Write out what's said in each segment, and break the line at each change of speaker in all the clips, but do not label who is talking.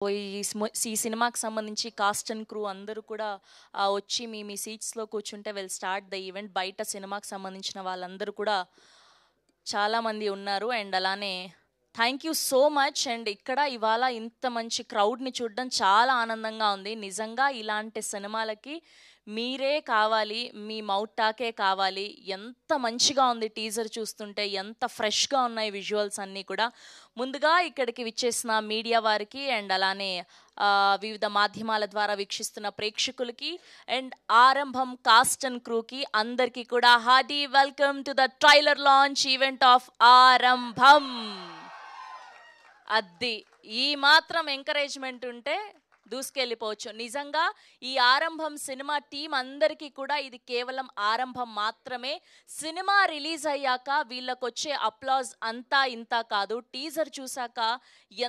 ఈ సినిమాకి సంబంధించి కాస్ట్ అండ్ క్రూ అందరూ కూడా వచ్చి మీ మీ సీట్స్లో కూర్చుంటే విల్ స్టార్ట్ ద ఈవెంట్. బయట సినిమాకి సంబంధించిన వాళ్ళందరూ కూడా చాలామంది ఉన్నారు. అండ్ అలానే thank you so much. And ఇక్కడ ఇవాళ ఇంత మంచి క్రౌడ్ని చూడడం చాలా ఆనందంగా ఉంది. నిజంగా ఇలాంటి సినిమాలకి మీరే కావాలి, మీ మౌత్ టాకే కావాలి. ఎంత మంచిగా ఉంది టీజర్ చూస్తుంటే, ఎంత ఫ్రెష్గా ఉన్నాయి విజువల్స్ అన్నీ కూడా. ముందుగా ఇక్కడికి విచ్చేసిన మీడియా వారికి అండ్ అలానే వివిధ మాధ్యమాల ద్వారా వీక్షిస్తున్న ప్రేక్షకులకి అండ్ ఆరంభం కాస్ట్ అండ్ క్రూకి అందరికీ కూడా Hardy welcome to the trailer launch event of ఆరంభం. అది ఈ మాత్రం ఎంకరేజ్మెంట్ ఉంటే దూసుకెళ్ళిపోవచ్చు. నిజంగా ఈ ఆరంభం సినిమా టీం అందరికీ కూడా ఇది కేవలం ఆరంభం మాత్రమే. సినిమా రిలీజ్ అయ్యాక వీళ్ళకొచ్చే అప్లాజ్ అంతా ఇంత కాదు. టీజర్ చూసాక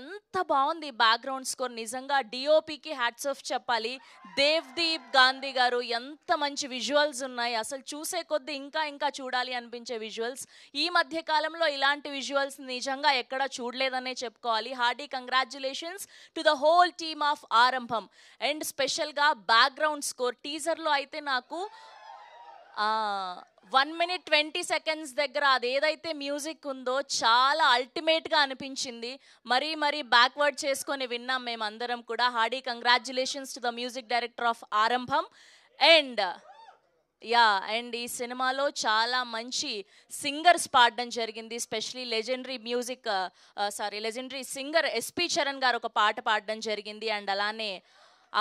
ఎంత బాగుంది బ్యాక్గ్రౌండ్ స్కోర్. నిజంగా డిఓపికి హ్యాట్స్ ఆఫ్ చెప్పాలి. దేవ్దీప్ గాంధీ గారు, ఎంత మంచి విజువల్స్ ఉన్నాయి. అసలు చూసే కొద్దీ ఇంకా ఇంకా చూడాలి అనిపించే విజువల్స్. ఈ మధ్య కాలంలో ఇలాంటి విజువల్స్ నిజంగా ఎక్కడా చూడలేదనే చెప్పుకోవాలి. Hearty congratulations to the whole team of Aarambham. And స్పెషల్గా బ్యాక్గ్రౌండ్ స్కోర్ టీజర్లో అయితే నాకు 1 minute 20 seconds దగ్గర అదేదైతే మ్యూజిక్ ఉందో చాలా అల్టిమేట్గా అనిపించింది. మరీ బ్యాక్వర్డ్ చేసుకొని విన్నాం మేమందరం కూడా. Hearty congratulations to the music director of Aarambham. And and ఈ సినిమాలో చాలా మంచి సింగర్స్ పాడడం జరిగింది. Specially legendary singer SP Charan garu ఒక పాట పాడడం జరిగింది. అండ్ అలానే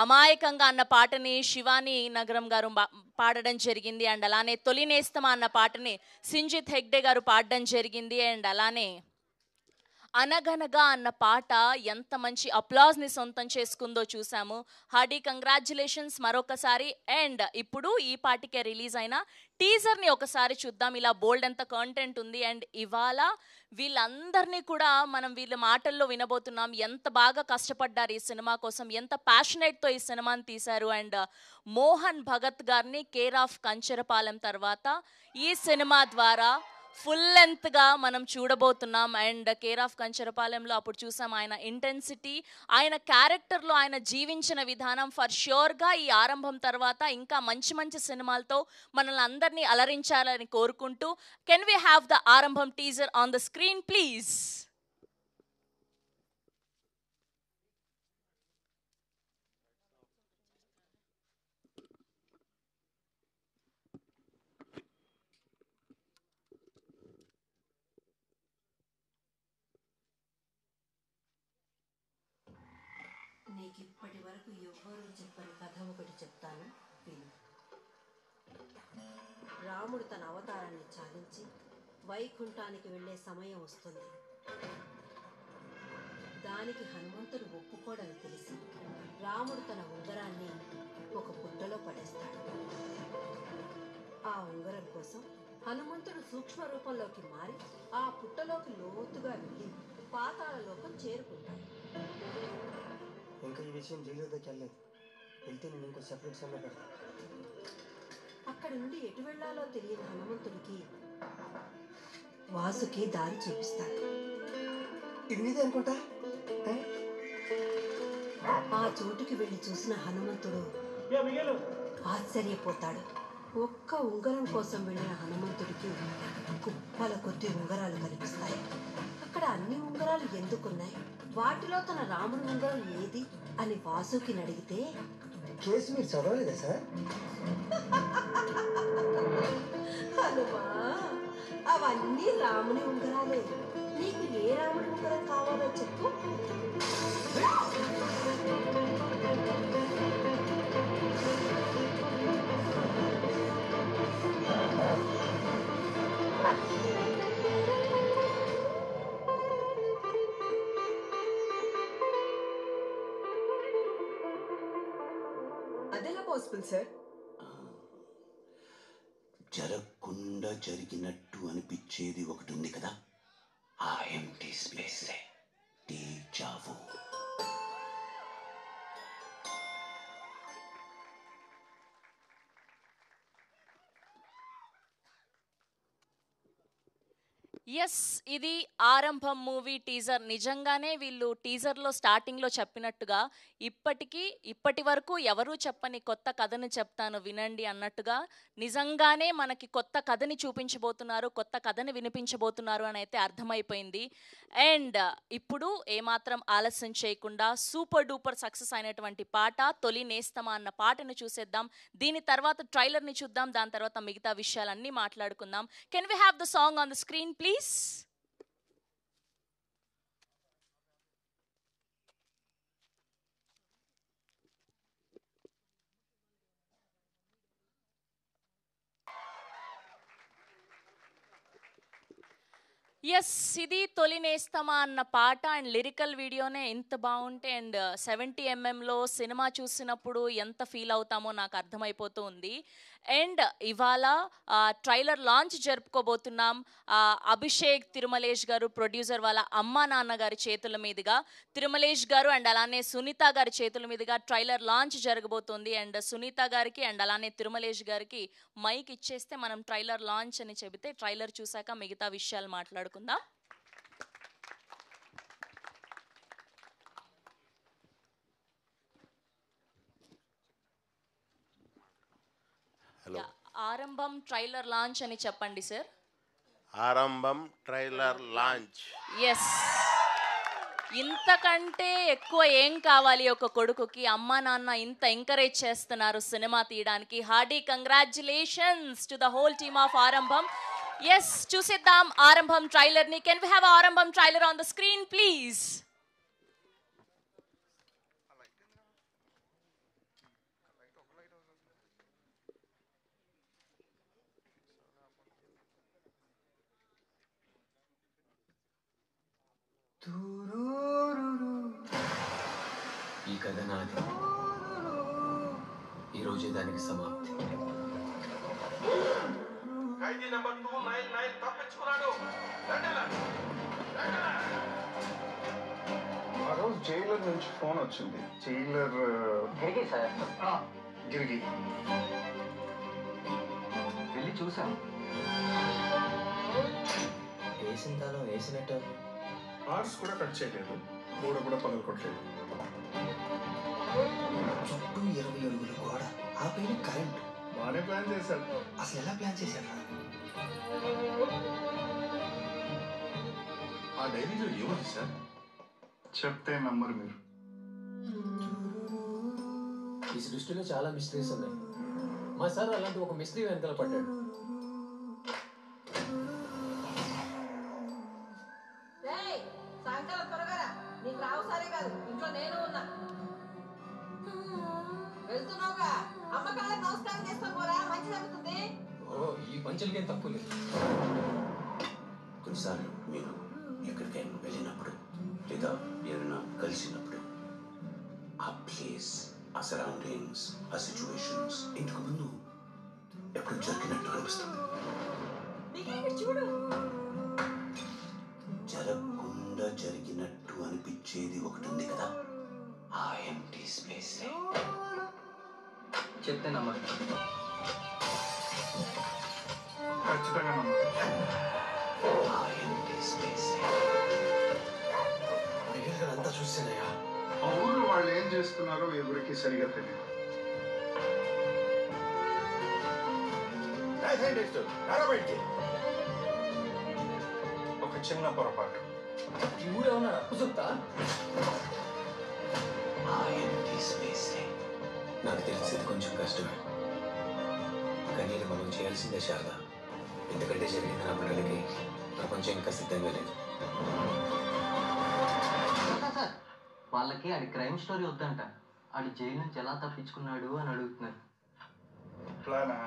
అమాయకంగా అన్న పాటని శివాని నగరం గారు పాడడం జరిగింది. అండ్ అలానే తొలి నేస్తమా అన్న పాటని సింజిత్ హెగ్డే గారు పాడడం జరిగింది. అండ్ అలానే అనగనగా అన్న పాట ఎంత మంచి అప్లాజ్ని సొంతం చేసుకుందో చూసాము. హార్డీ కంగ్రాచ్యులేషన్స్ మరొకసారి. అండ్ ఇప్పుడు ఈ పాటికే రిలీజ్ అయిన టీజర్ని ఒకసారి చూద్దాం. ఇలా బోల్డ్ ఎంత కంటెంట్ ఉంది. అండ్ ఇవాళ వీళ్ళందరినీ కూడా మనం వీళ్ళ మాటల్లో వినబోతున్నాం. ఎంత బాగా కష్టపడ్డారు ఈ సినిమా కోసం, ఎంత ప్యాషనేట్తో ఈ సినిమాని తీశారు. అండ్ మోహన్ భగత్ గారిని కేర్ ఆఫ్ కంచరపాలెం తర్వాత ఈ సినిమా ద్వారా ఫుల్ లెంత్గా మనం చూడబోతున్నాం. అండ్ కేర్ ఆఫ్ కంచరపాలెంలో అప్పుడు చూసాం ఆయన ఇంటెన్సిటీ, ఆయన క్యారెక్టర్లో ఆయన జీవించిన విధానం. ఫర్ ష్యూర్గా ఈ ఆరంభం తర్వాత ఇంకా మంచి మంచి సినిమాలతో మనల్ని అందరినీ అలరించాలని కోరుకుంటూ, కెన్ వీ హ్యావ్ ద ఆరంభం teaser on the screen please?
నీకు ఇప్పటి వరకు ఎవ్వరూ చెప్పని కథ ఒకటి చెప్తాను విను. రాముడు తన అవతారాన్ని చాలించి వైకుంఠానికి వెళ్ళే సమయం వస్తుంది. దానికి హనుమంతుడు ఒప్పుకోడని తెలిసి రాముడు తన ఉంగరాన్ని ఒక పుట్టలో పడేస్తాడు. ఆ ఉంగరం కోసం హనుమంతుడు సూక్ష్మ రూపంలోకి మారి ఆ పుట్టలోకి లోతుగా వెళ్ళి పాతాళ లోకం చేరుకుంటాడు.
ఇంకా ఈ విషయం జైలు దగ్గరికి వెళ్ళలేదు. వెళ్తే నేను ఇంకో సెపరేట్ సెల్లో పెడతాను.
అక్కడి నుండి ఎటు వెళ్లాలో తెలియని హనుమంతుడికి వాసుకి దారి చూపిస్తాడు.
ఇది నీదే అనుకుంటా.
ఆ చోటుకి వెళ్ళి చూసిన హనుమంతుడు ఆశ్చర్యపోతాడు. ఒక్క ఉంగరం కోసం వెళ్ళిన హనుమంతుడికి కుప్పల కొద్ది ఉంగరాలు కనిపిస్తాయి. అక్కడ అన్ని ఉంగరాలు ఎందుకున్నాయి, వాటిలో తన రాముడి ఉంగరం ఏది అని వాసుకిని అడిగితే,
కేసు మీరు చదవలేదా సార్?
హనుమా, అవన్నీ రాముని ఉంగరాలే. నీకు ఏ రాముడి ఉంగరం కావాలో చెప్పు.
అదెలా పాసిబుల్ సార్?
జరగకుండా జరిగినట్టు అనిపించేది ఒకటి ఉంది కదా, ఆ ఎంటీ స్పేసే డీజావూ.
ఎస్, ఇది ఆరంభం మూవీ టీజర్. నిజంగానే వీళ్ళు టీజర్లో స్టార్టింగ్లో చెప్పినట్టుగా ఇప్పటి వరకు ఎవరూ చెప్పని కొత్త కథను చెప్తాను వినండి అన్నట్టుగా నిజంగానే మనకి కొత్త కథని చూపించబోతున్నారు, కొత్త కథని వినిపించబోతున్నారు అని అయితే అర్థమైపోయింది. అండ్ ఇప్పుడు ఏమాత్రం ఆలస్యం చేయకుండా సూపర్ డూపర్ సక్సెస్ అయినటువంటి పాట తొలి నేస్తమా అన్న పాటను చూసేద్దాం. దీని తర్వాత ట్రైలర్ని చూద్దాం, దాని తర్వాత మిగతా విషయాలన్నీ మాట్లాడుకుందాం. Can we have the song on the screen please? Yes, ఇది తొలి నేస్తమా అన్న పాట అండ్ లిరికల్ వీడియోనే ఎంత బాగుంటే అండ్ 70mm సినిమా చూసినప్పుడు ఎంత ఫీల్ అవుతామో నాకు అర్థమైపోతూ ఉంది. అండ్ ఇవాళ ట్రైలర్ లాంచ్ జరుపుకోబోతున్నాం. అభిషేక్ తిరుమలేష్ గారు ప్రొడ్యూసర్ వాళ్ళ అమ్మా నాన్న గారి చేతుల మీదుగా, తిరుమలేష్ గారు అండ్ అలానే సునీత గారి చేతుల మీదుగా ట్రైలర్ లాంచ్ జరగబోతుంది. అండ్ సునీత గారికి అండ్ అలానే తిరుమలేష్ గారికి మైక్ ఇచ్చేస్తే మనం ట్రైలర్ లాంచ్ అని చెబితే ట్రైలర్ చూసాక మిగతా విషయాలు మాట్లాడుకుందాం. ఆరంభం ట్రైలర్ లాంచ్ అని చెప్పండి సార్.
ఆరంభం ట్రైలర్ లాంచ్.
ఎస్, ఇంతకంటే ఎక్కువ ఏం కావాలి ఒక కొడుకుకి? అమ్మా నాన్న ఇంత ఎంకరేజ్ చేస్తున్నారు సినిమా తీయడానికి. Hearty congratulations to the whole team of ఆరంభం. ఎస్, చూసేద్దాం ఆరంభం ట్రైలర్ ని. కెన్ వి హ్యావ్ ఆరంభం trailer on the screen please?
ఈ కథ నాది, ఈరోజే దానికి సమాప్తి.
ఖైదీ నెంబర్ 299 తప్పించుకున్నాడు.
ఆ రోజు జైలర్ నుంచి ఫోన్ వచ్చింది. Jailer
గిరిగి sir.
గిరిగి
వెళ్ళి చూసాం. వేసిన తాళం వేసినట్టు
పార్ట్స్ కూడా కట్ చేయలేదు, గోడ కూడా పగలు కొట్టలేదు.
చుట్టూ 20 అడుగులు గోడ, ఆ పైన కరెంట్.
బాగానే ప్లాన్ చేశారు.
అసలు ఎలా ప్లాన్ చేశారు?
ఆ డైరీలో ఏముంది సార్? చెప్తే నమ్మరు మీరు.
ఈ సృష్టిలో చాలా మిస్టరీస్ ఉన్నాయి. మా సార్ అలాంటి ఒక మిస్టరీ వెనకాల పడ్డాడు.
సాయంకాలం త్వరగా నీకు రావు సరే కాదు, ఇంట్లో నేను ఉన్నా. వెళ్తున్నావుగా, అమ్మ కాళ్ళకి నమస్కారం చేసుకొని పోరా, మంచి జరుగుతుంది.
ఓ, ఈ పంచులకేం తక్కువ లేదు.
కొన్నిసార్లు మీరు ఎక్కడికైనా వెళ్ళినప్పుడు లేదా ఎవరైనా కలిసినప్పుడు ఆ ప్లేస్, ఆ సరౌండింగ్స్, ఆ సిచ్యువేషన్స్ ఇంతకు ముందు ఎప్పుడు జరిగినట్టు అనిపిస్తుంది.
చూడు,
జరగకుండా జరిగినట్టు అనిపించేది ఒకటి ఉంది కదా, ఆ ఎంప్టీ స్పేస్.
చెప్తే నమ్మరు.
ఖచ్చితంగా నమ్మరు.
ఆ ఎంప్టీ స్పేస్
అంతా చూసానయ్యా.
ఆ ఊళ్ళో వాళ్ళు ఏం చేస్తున్నారో ఎవరికి సరిగా తెలియదు. ఒక చిన్న పొరపాటు.
ఈ ఊరేమన్నా అప్పు చెప్తా?
ఆ ఎంప్టీ స్పేస్.
నాకు తెలిసేది కొంచెం కష్టమే, కానీ ఇది మనం చేయాల్సిందే శారద. ఎందుకంటే జరిగింది నమ్మడానికి ప్రపంచం ఇంకా సిద్ధంగా లేదు.
సార్, వాళ్ళకి అది క్రైమ్ స్టోరీ వద్దంట. ఆడు జైలు నుంచి ఎలా తప్పించుకున్నాడు అని అడుగుతున్నారు.
ప్లానా?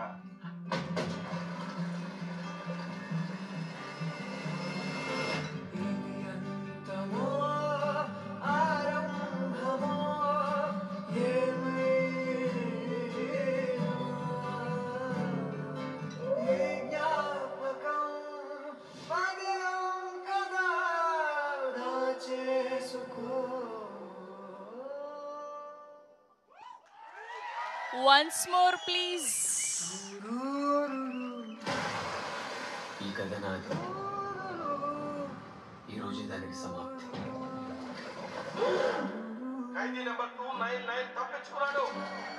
Once more please.
ఈ కథ నాది, దానికి సమాప్తి.
ఖైదీ నెంబర్ 299 తప్పించుకున్నాడు.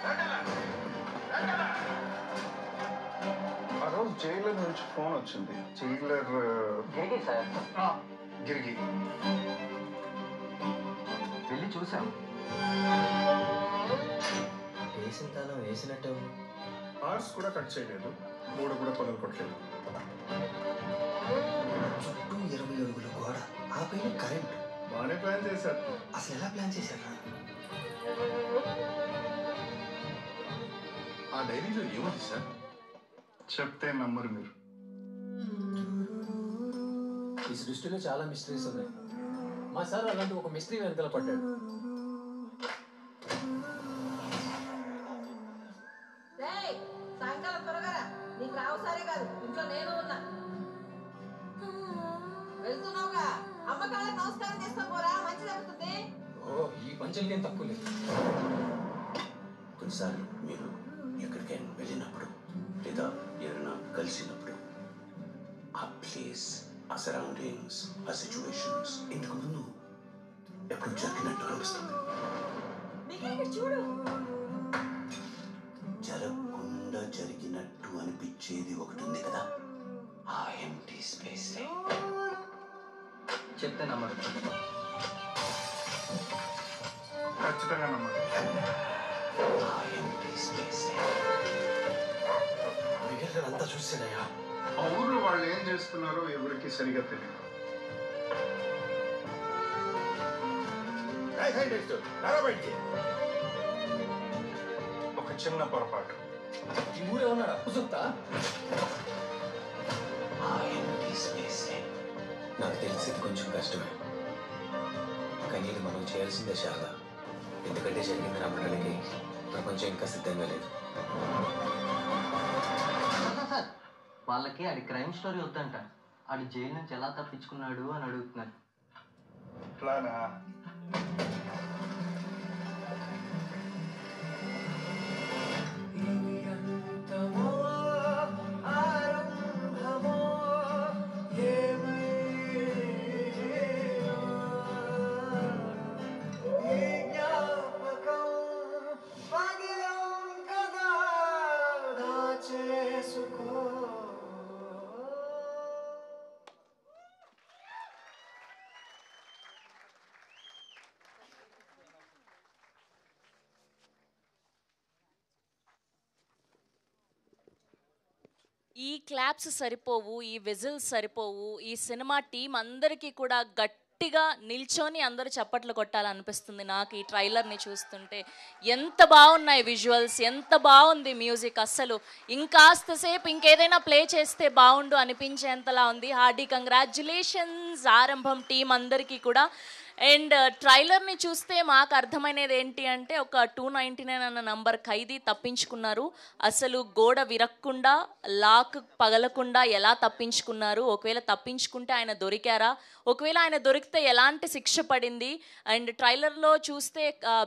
రండిలా, రండిలా.
ఆ రోజు జైలర్ నుంచి ఫోన్ వచ్చింది. జైలర్
గిరిగి సార్
గిరిగి
వెళ్ళి చూసాం. వేసిన తాళం వేసినట్టే ఉంది.
ఆర్స్ కూడా కట్ చేయలేదు, మూడు కూడా పనులు కొట్టలేదు.
చుట్టూ 20 అడుగుల గోడ, ఆ పైన కరెంట్.
బాగానే ప్లాన్ చేశారు.
అసలు ఎలా ప్లాన్ చేశారా?
ఆ డైరీలో ఏముంది సార్?
చెప్తే నమ్మరు మీరు.
ఈ సృష్టిలో చాలా మిస్టరీస్ ఉన్నాయి. మా సార్ అలాంటి ఒక మిస్టరీ వెనకాల పడ్డాడు.
సాయంకాలం త్వరగా నీకు రావు సరే కాదు, ఇంట్లో నేను ఉన్నా. వెళ్తున్నావుగా, అమ్మ కాళ్ళకి నమస్కారం చేస్తా పోరా, మంచిది అవుతుంది.
ఓ, ఈ పంచలకేం తక్కువ లేదు.
కొన్నిసార్లు మీరు ఎక్కడికైనా వెళ్ళినప్పుడు లేదా ఎవరైనా కలిసినప్పుడు ఆ ప్లేస్, ఆ సరౌండింగ్స్, ఆ సిచ్యువేషన్స్ ఇంతకు ముందు ఎప్పుడు జరిగినట్టు అనిపిస్తుంది.
చూడు,
జరగకుండా జరిగినట్టు అనిపించేది ఒకటి ఉంది కదా, ఆ ఎంప్టీ స్పేస్.
చెప్తే నమ్మరు.
ఖచ్చితంగా నమ్మరు.
ఆ ఎంప్టీ స్పేస్
అంతా చూసాడయ్యా.
ఆ ఊర్లో వాళ్ళు ఏం చేస్తున్నారో ఎవరికి సరిగా తెలియదు. ఒక చిన్న పొరపాటు.
ఈ ఊరు ఏమన్నాడా కుసుప్తా?
ఆ ఎంప్టీ స్పేస్
నాకు తెలిసేది కొంచెం కష్టమే, కానీ ఇది మనం చేయాల్సిందే శారద. ఎందుకంటే జరిగింది నమ్మడానికి ప్రపంచం ఇంకా సిద్ధంగా లేదు.
సార్, వాళ్ళకి ఆడి క్రైమ్ స్టోరీ వద్దంట. ఆడి జైలు నుంచి ఎలా తప్పించుకున్నాడు అని అడుగుతున్నారు.
ప్లానా?
ఈ క్లాప్స్ సరిపోవు, ఈ విజిల్స్ సరిపోవు. ఈ సినిమా టీం అందరికీ కూడా గట్టిగా నిల్చొని అందరూ చప్పట్లు కొట్టాలనిపిస్తుంది నాకు ఈ ట్రైలర్ని చూస్తుంటే. ఎంత బాగున్నాయి విజువల్స్, ఎంత బాగుంది మ్యూజిక్. అస్సలు ఇంకాస్త సేపు ఇంకేదైనా ప్లే చేస్తే బాగుండు అనిపించేంతలా ఉంది. హార్డీ కంగ్రాచ్యులేషన్స్ ఆరంభం టీం అందరికీ కూడా. అండ్ ట్రైలర్ని చూస్తే మాకు అర్థమైనది ఏంటి అంటే, ఒక 299 అన్న నంబర్ ఖైదీ తప్పించుకున్నారు. అసలు గోడ విరక్కుండా, లాక్ పగలకుండా ఎలా తప్పించుకున్నారు, ఒకవేళ తప్పించుకుంటే ఆయన దొరికారా, ఒకవేళ ఆయన దొరికితే ఎలాంటి శిక్ష పడింది. అండ్ ట్రైలర్లో చూస్తే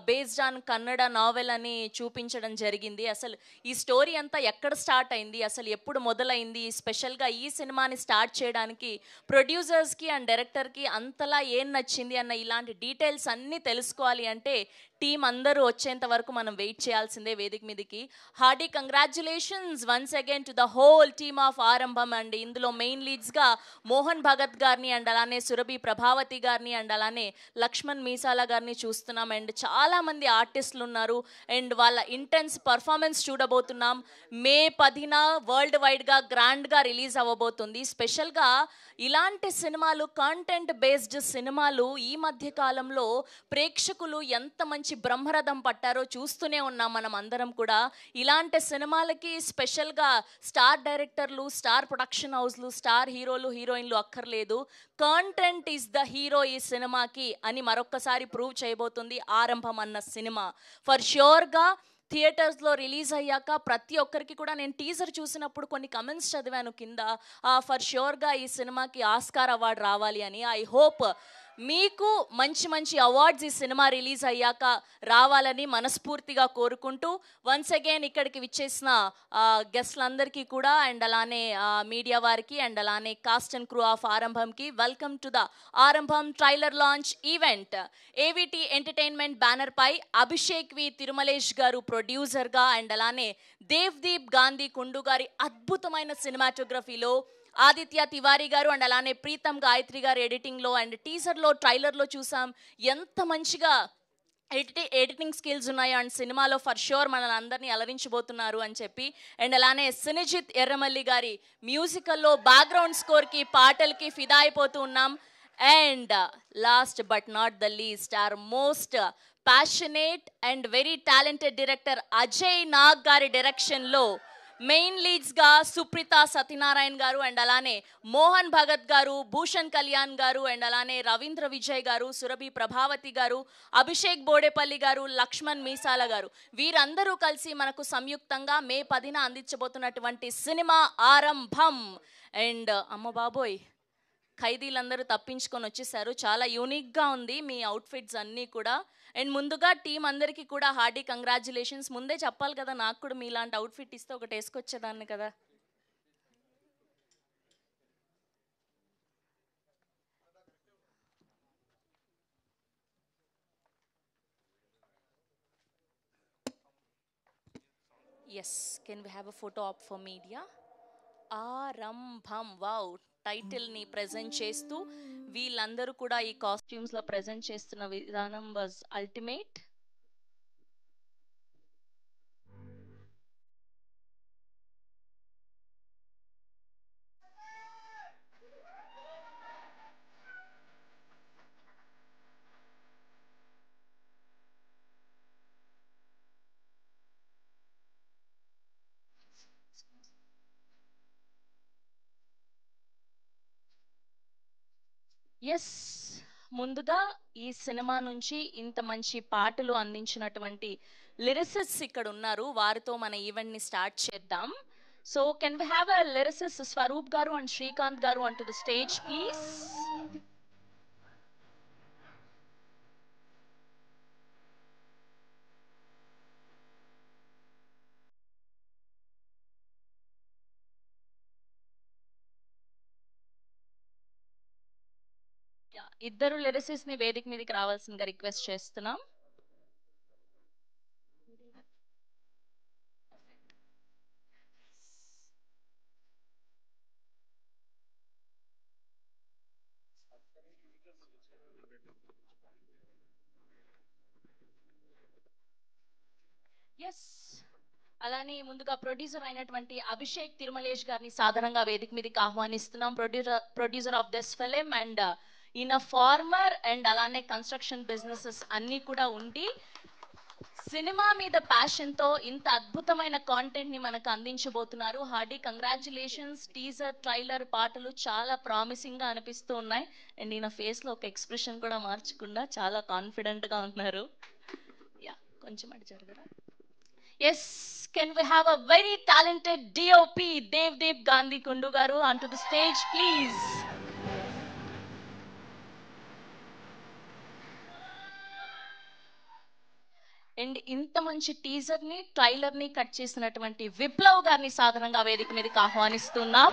బేస్డ్ ఆన్ కన్నడ నావెల్ అని చూపించడం జరిగింది. అసలు ఈ స్టోరీ అంతా ఎక్కడ స్టార్ట్ అయింది, అసలు ఎప్పుడు మొదలైంది, స్పెషల్గా ఈ సినిమాని స్టార్ట్ చేయడానికి ప్రొడ్యూసర్స్కి అండ్ డైరెక్టర్కి అంతలా ఏం నచ్చింది అన్న ఇలాంటి డీటెయిల్స్ అన్నీ తెలుసుకోవాలి అంటే టీం అందరూ వచ్చేంత వరకు మనం వెయిట్ చేయాల్సిందే వేదిక మీదకి. Hearty congratulations once again to the whole team of Aarambham. And ఇందులో మెయిన్ లీడ్స్గా మోహన్ భగత్ గారిని అండ్ అలానే సురభి ప్రభావతి గారిని అండ్ అలానే లక్ష్మణ్ మీసాల గారిని చూస్తున్నాం. అండ్ చాలామంది ఆర్టిస్టులు ఉన్నారు అండ్ వాళ్ళ ఇంటెన్స్ పర్ఫార్మెన్స్ చూడబోతున్నాం. మే 10న వరల్డ్ వైడ్గా గ్రాండ్గా రిలీజ్ అవ్వబోతుంది. స్పెషల్గా ఇలాంటి సినిమాలు, కంటెంట్ బేస్డ్ సినిమాలు ఈ మధ్య కాలంలో ప్రేక్షకులు ఎంత మంచి బ్రహ్మరథం పట్టారో చూస్తూనే ఉన్నాం మనం అందరం కూడా. ఇలాంటి సినిమాలకి స్పెషల్గా స్టార్ డైరెక్టర్లు, స్టార్ ప్రొడక్షన్ హౌస్లు, స్టార్ హీరోలు, హీరోయిన్లు అక్కర్లేదు. కంటెంట్ ఈజ్ ద హీరో ఈ సినిమాకి అని మరొక్కసారి ప్రూవ్ చేయబోతుంది ఆరంభం అన్న సినిమా. ఫర్ ష్యూర్గా థియేటర్స్లో రిలీజ్ అయ్యాక ప్రతి ఒక్కరికి కూడా, నేను టీజర్ చూసినప్పుడు కొన్ని కమెంట్స్ చదివాను కింద, ఫర్ ష్యూర్గా ఈ సినిమాకి ఆస్కార్ అవార్డు రావాలి అని. ఐ హోప్ మీకు మంచి మంచి అవార్డ్స్ ఈ సినిమా రిలీజ్ అయ్యాక రావాలని మనస్ఫూర్తిగా కోరుకుంటూ వన్స్ అగైన్ ఇక్కడికి విచ్చేసిన గెస్ట్లందరికీ కూడా అండ్ అలానే మీడియా వారికి అండ్ అలానే కాస్ట్ అండ్ క్రూ ఆఫ్ ఆరంభంకి welcome to the Aarambham trailer launch event. AVT entertainment banner పై అభిషేక్ వి తిరుమలేష్ గారు ప్రొడ్యూసర్గా అండ్ అలానే దేవ్దీప్ గాంధీ కుండు గారి అద్భుతమైన సినిమాటోగ్రఫీలో, ఆదిత్య తివారీ గారు అండ్ అలానే ప్రీతం గాయత్రి గారు ఎడిటింగ్లో అండ్ టీజర్లో ట్రైలర్లో చూసాం ఎంత మంచిగా ఎడిటింగ్ స్కిల్స్ ఉన్నాయో అండ్ సినిమాలో ఫర్ షూర్ మనల్ని అందరినీ అలరించబోతున్నారు అని చెప్పి అండ్ అలానే సినిజిత్ ఎర్రమల్లి గారి మ్యూజికల్లో బ్యాక్గ్రౌండ్ స్కోర్కి పాటలకి ఫిదా అయిపోతూ ఉన్నాం. And last but not the least or most passionate and very talented director Ajay Nag garu డైరెక్షన్లో మెయిన్ లీడ్స్గా సుప్రీత సత్యనారాయణ గారు అండ్ అలానే మోహన్ భగత్ గారు, భూషణ్ కళ్యాణ్ గారు అండ్ అలానే రవీంద్ర విజయ్ గారు, సురభి ప్రభావతి గారు, అభిషేక్ బోడేపల్లి గారు, లక్ష్మణ్ మీసాల గారు, వీరందరూ కలిసి మనకు సంయుక్తంగా మే 10న అందించబోతున్నటువంటి సినిమా ఆరంభం. అండ్ అమ్మ బాబోయ్, ఖైదీలందరూ తప్పించుకొని వచ్చేసారు. చాలా యూనిక్గా ఉంది మీ అవుట్ఫిట్స్ అన్నీ కూడా. అండ్ ముందుగా టీం అందరికీ కూడా హార్డీ కంగ్రాచులేషన్స్. ముందే చెప్పాలి కదా, నాకు కూడా మీలాంటి అవుట్ఫిట్ ఇస్తే ఒకటి వేసుకొచ్చేదాన్ని కదా. Yes, can we have a photo op for media? Aarambham, wow, టైటిల్ని ప్రజెంట్ చేస్తూ వీళ్ళందరూ కూడా ఈ కాస్ట్యూమ్స్లో ప్రజెంట్ చేస్తున్న విధానం వాజ్ అల్టిమేట్. ఎస్, ముందుగా ఈ సినిమా నుంచి ఇంత మంచి పాటలు అందించినటువంటి లిరిసిస్ట్స్ ఇక్కడ ఉన్నారు, వారితో మన ఈవెంట్ ని స్టార్ట్ చేద్దాం. So can we have a lyricist Swaroop garu and Srikanth garu on to the stage please. ఇద్దరు లిరిసిస్ట్ ని వేదిక మీదకి రావాల్సిందిగా రిక్వెస్ట్ చేస్తున్నాం. ఎస్, అలానే ముందుగా ప్రొడ్యూసర్ అయినటువంటి అభిషేక్ తిరుమలేష్ గారిని సాధారణంగా వేదిక మీదకి ఆహ్వానిస్తున్నాం. Producer of this film and ఈయన ఫార్మర్ అండ్ అలానే కన్స్ట్రక్షన్ బిజినెసెస్ అన్ని కూడా ఉండి సినిమా మీద ప్యాషన్ తో ఇంత అద్భుతమైన కాంటెంట్ ని మనకు అందించబోతున్నారు. Hearty congratulations. టీజర్, ట్రైలర్, పాటలు చాలా ప్రామిసింగ్ గా అనిపిస్తూ ఉన్నాయి. అండ్ ఈయన ఫేస్ లో ఒక ఎక్స్ప్రెషన్ కూడా మార్చకుండా చాలా కాన్ఫిడెంట్ గా ఉన్నారు. యా, కొంచెం అటు జరగరా. Yes, can we have a very talented DOP Devdeep Gandhi Kundu garu onto the stage please. And ఇంత మంచి టీజర్ ని, ట్రైలర్ ని కట్ చేసినటువంటి విప్లవ్ గారిని సాధారణంగా వేదిక మీదకి ఆహ్వానిస్తున్నాం.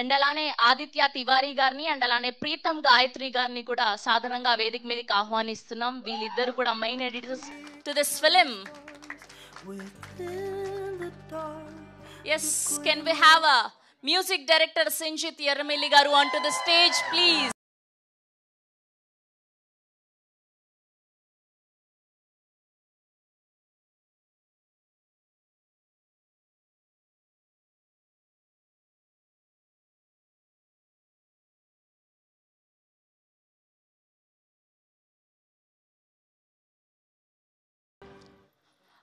అండ్ అలానే ఆదిత్య తివారీ గారిని అండ్ అలానే ప్రీతం గాయత్రి గారిని కూడా సాధారణంగా వేదిక మీదకి ఆహ్వానిస్తున్నాం. వీళ్ళిద్దరు కూడా main editors to this film. Yes, can we have a music director Sinijith Erramalli garu on to the stage please.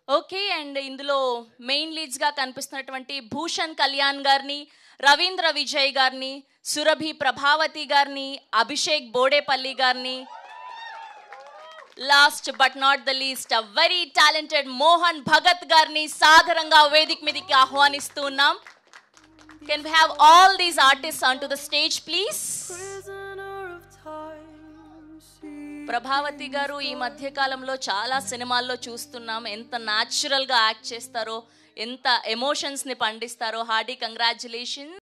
Okay, and ఇందులో మెయిన్ లీడ్స్గా కనిపిస్తున్నటువంటి భూషణ్ కళ్యాణ్ గారిని, రవీంద్ర విజయ్ గారిని, సురభి ప్రభావతి గారిని, అభిషేక్ బోడేపల్లి గారిని, last but not the least very talented Mohan Bhagat గారిని సాదరంగా వేదిక మీదకి ఆహ్వానిస్తూ ఉన్నాం. Can we have all these artists on to the stage please. Prabhavathi garu ఈ మధ్య కాలంలో చాలా సినిమాల్లో చూస్తున్నాం, ఎంత న్యాచురల్గా యాక్ట్ చేస్తారో, ఎంత ఎమోషన్స్ని పండిస్తారో. Hearty congratulations.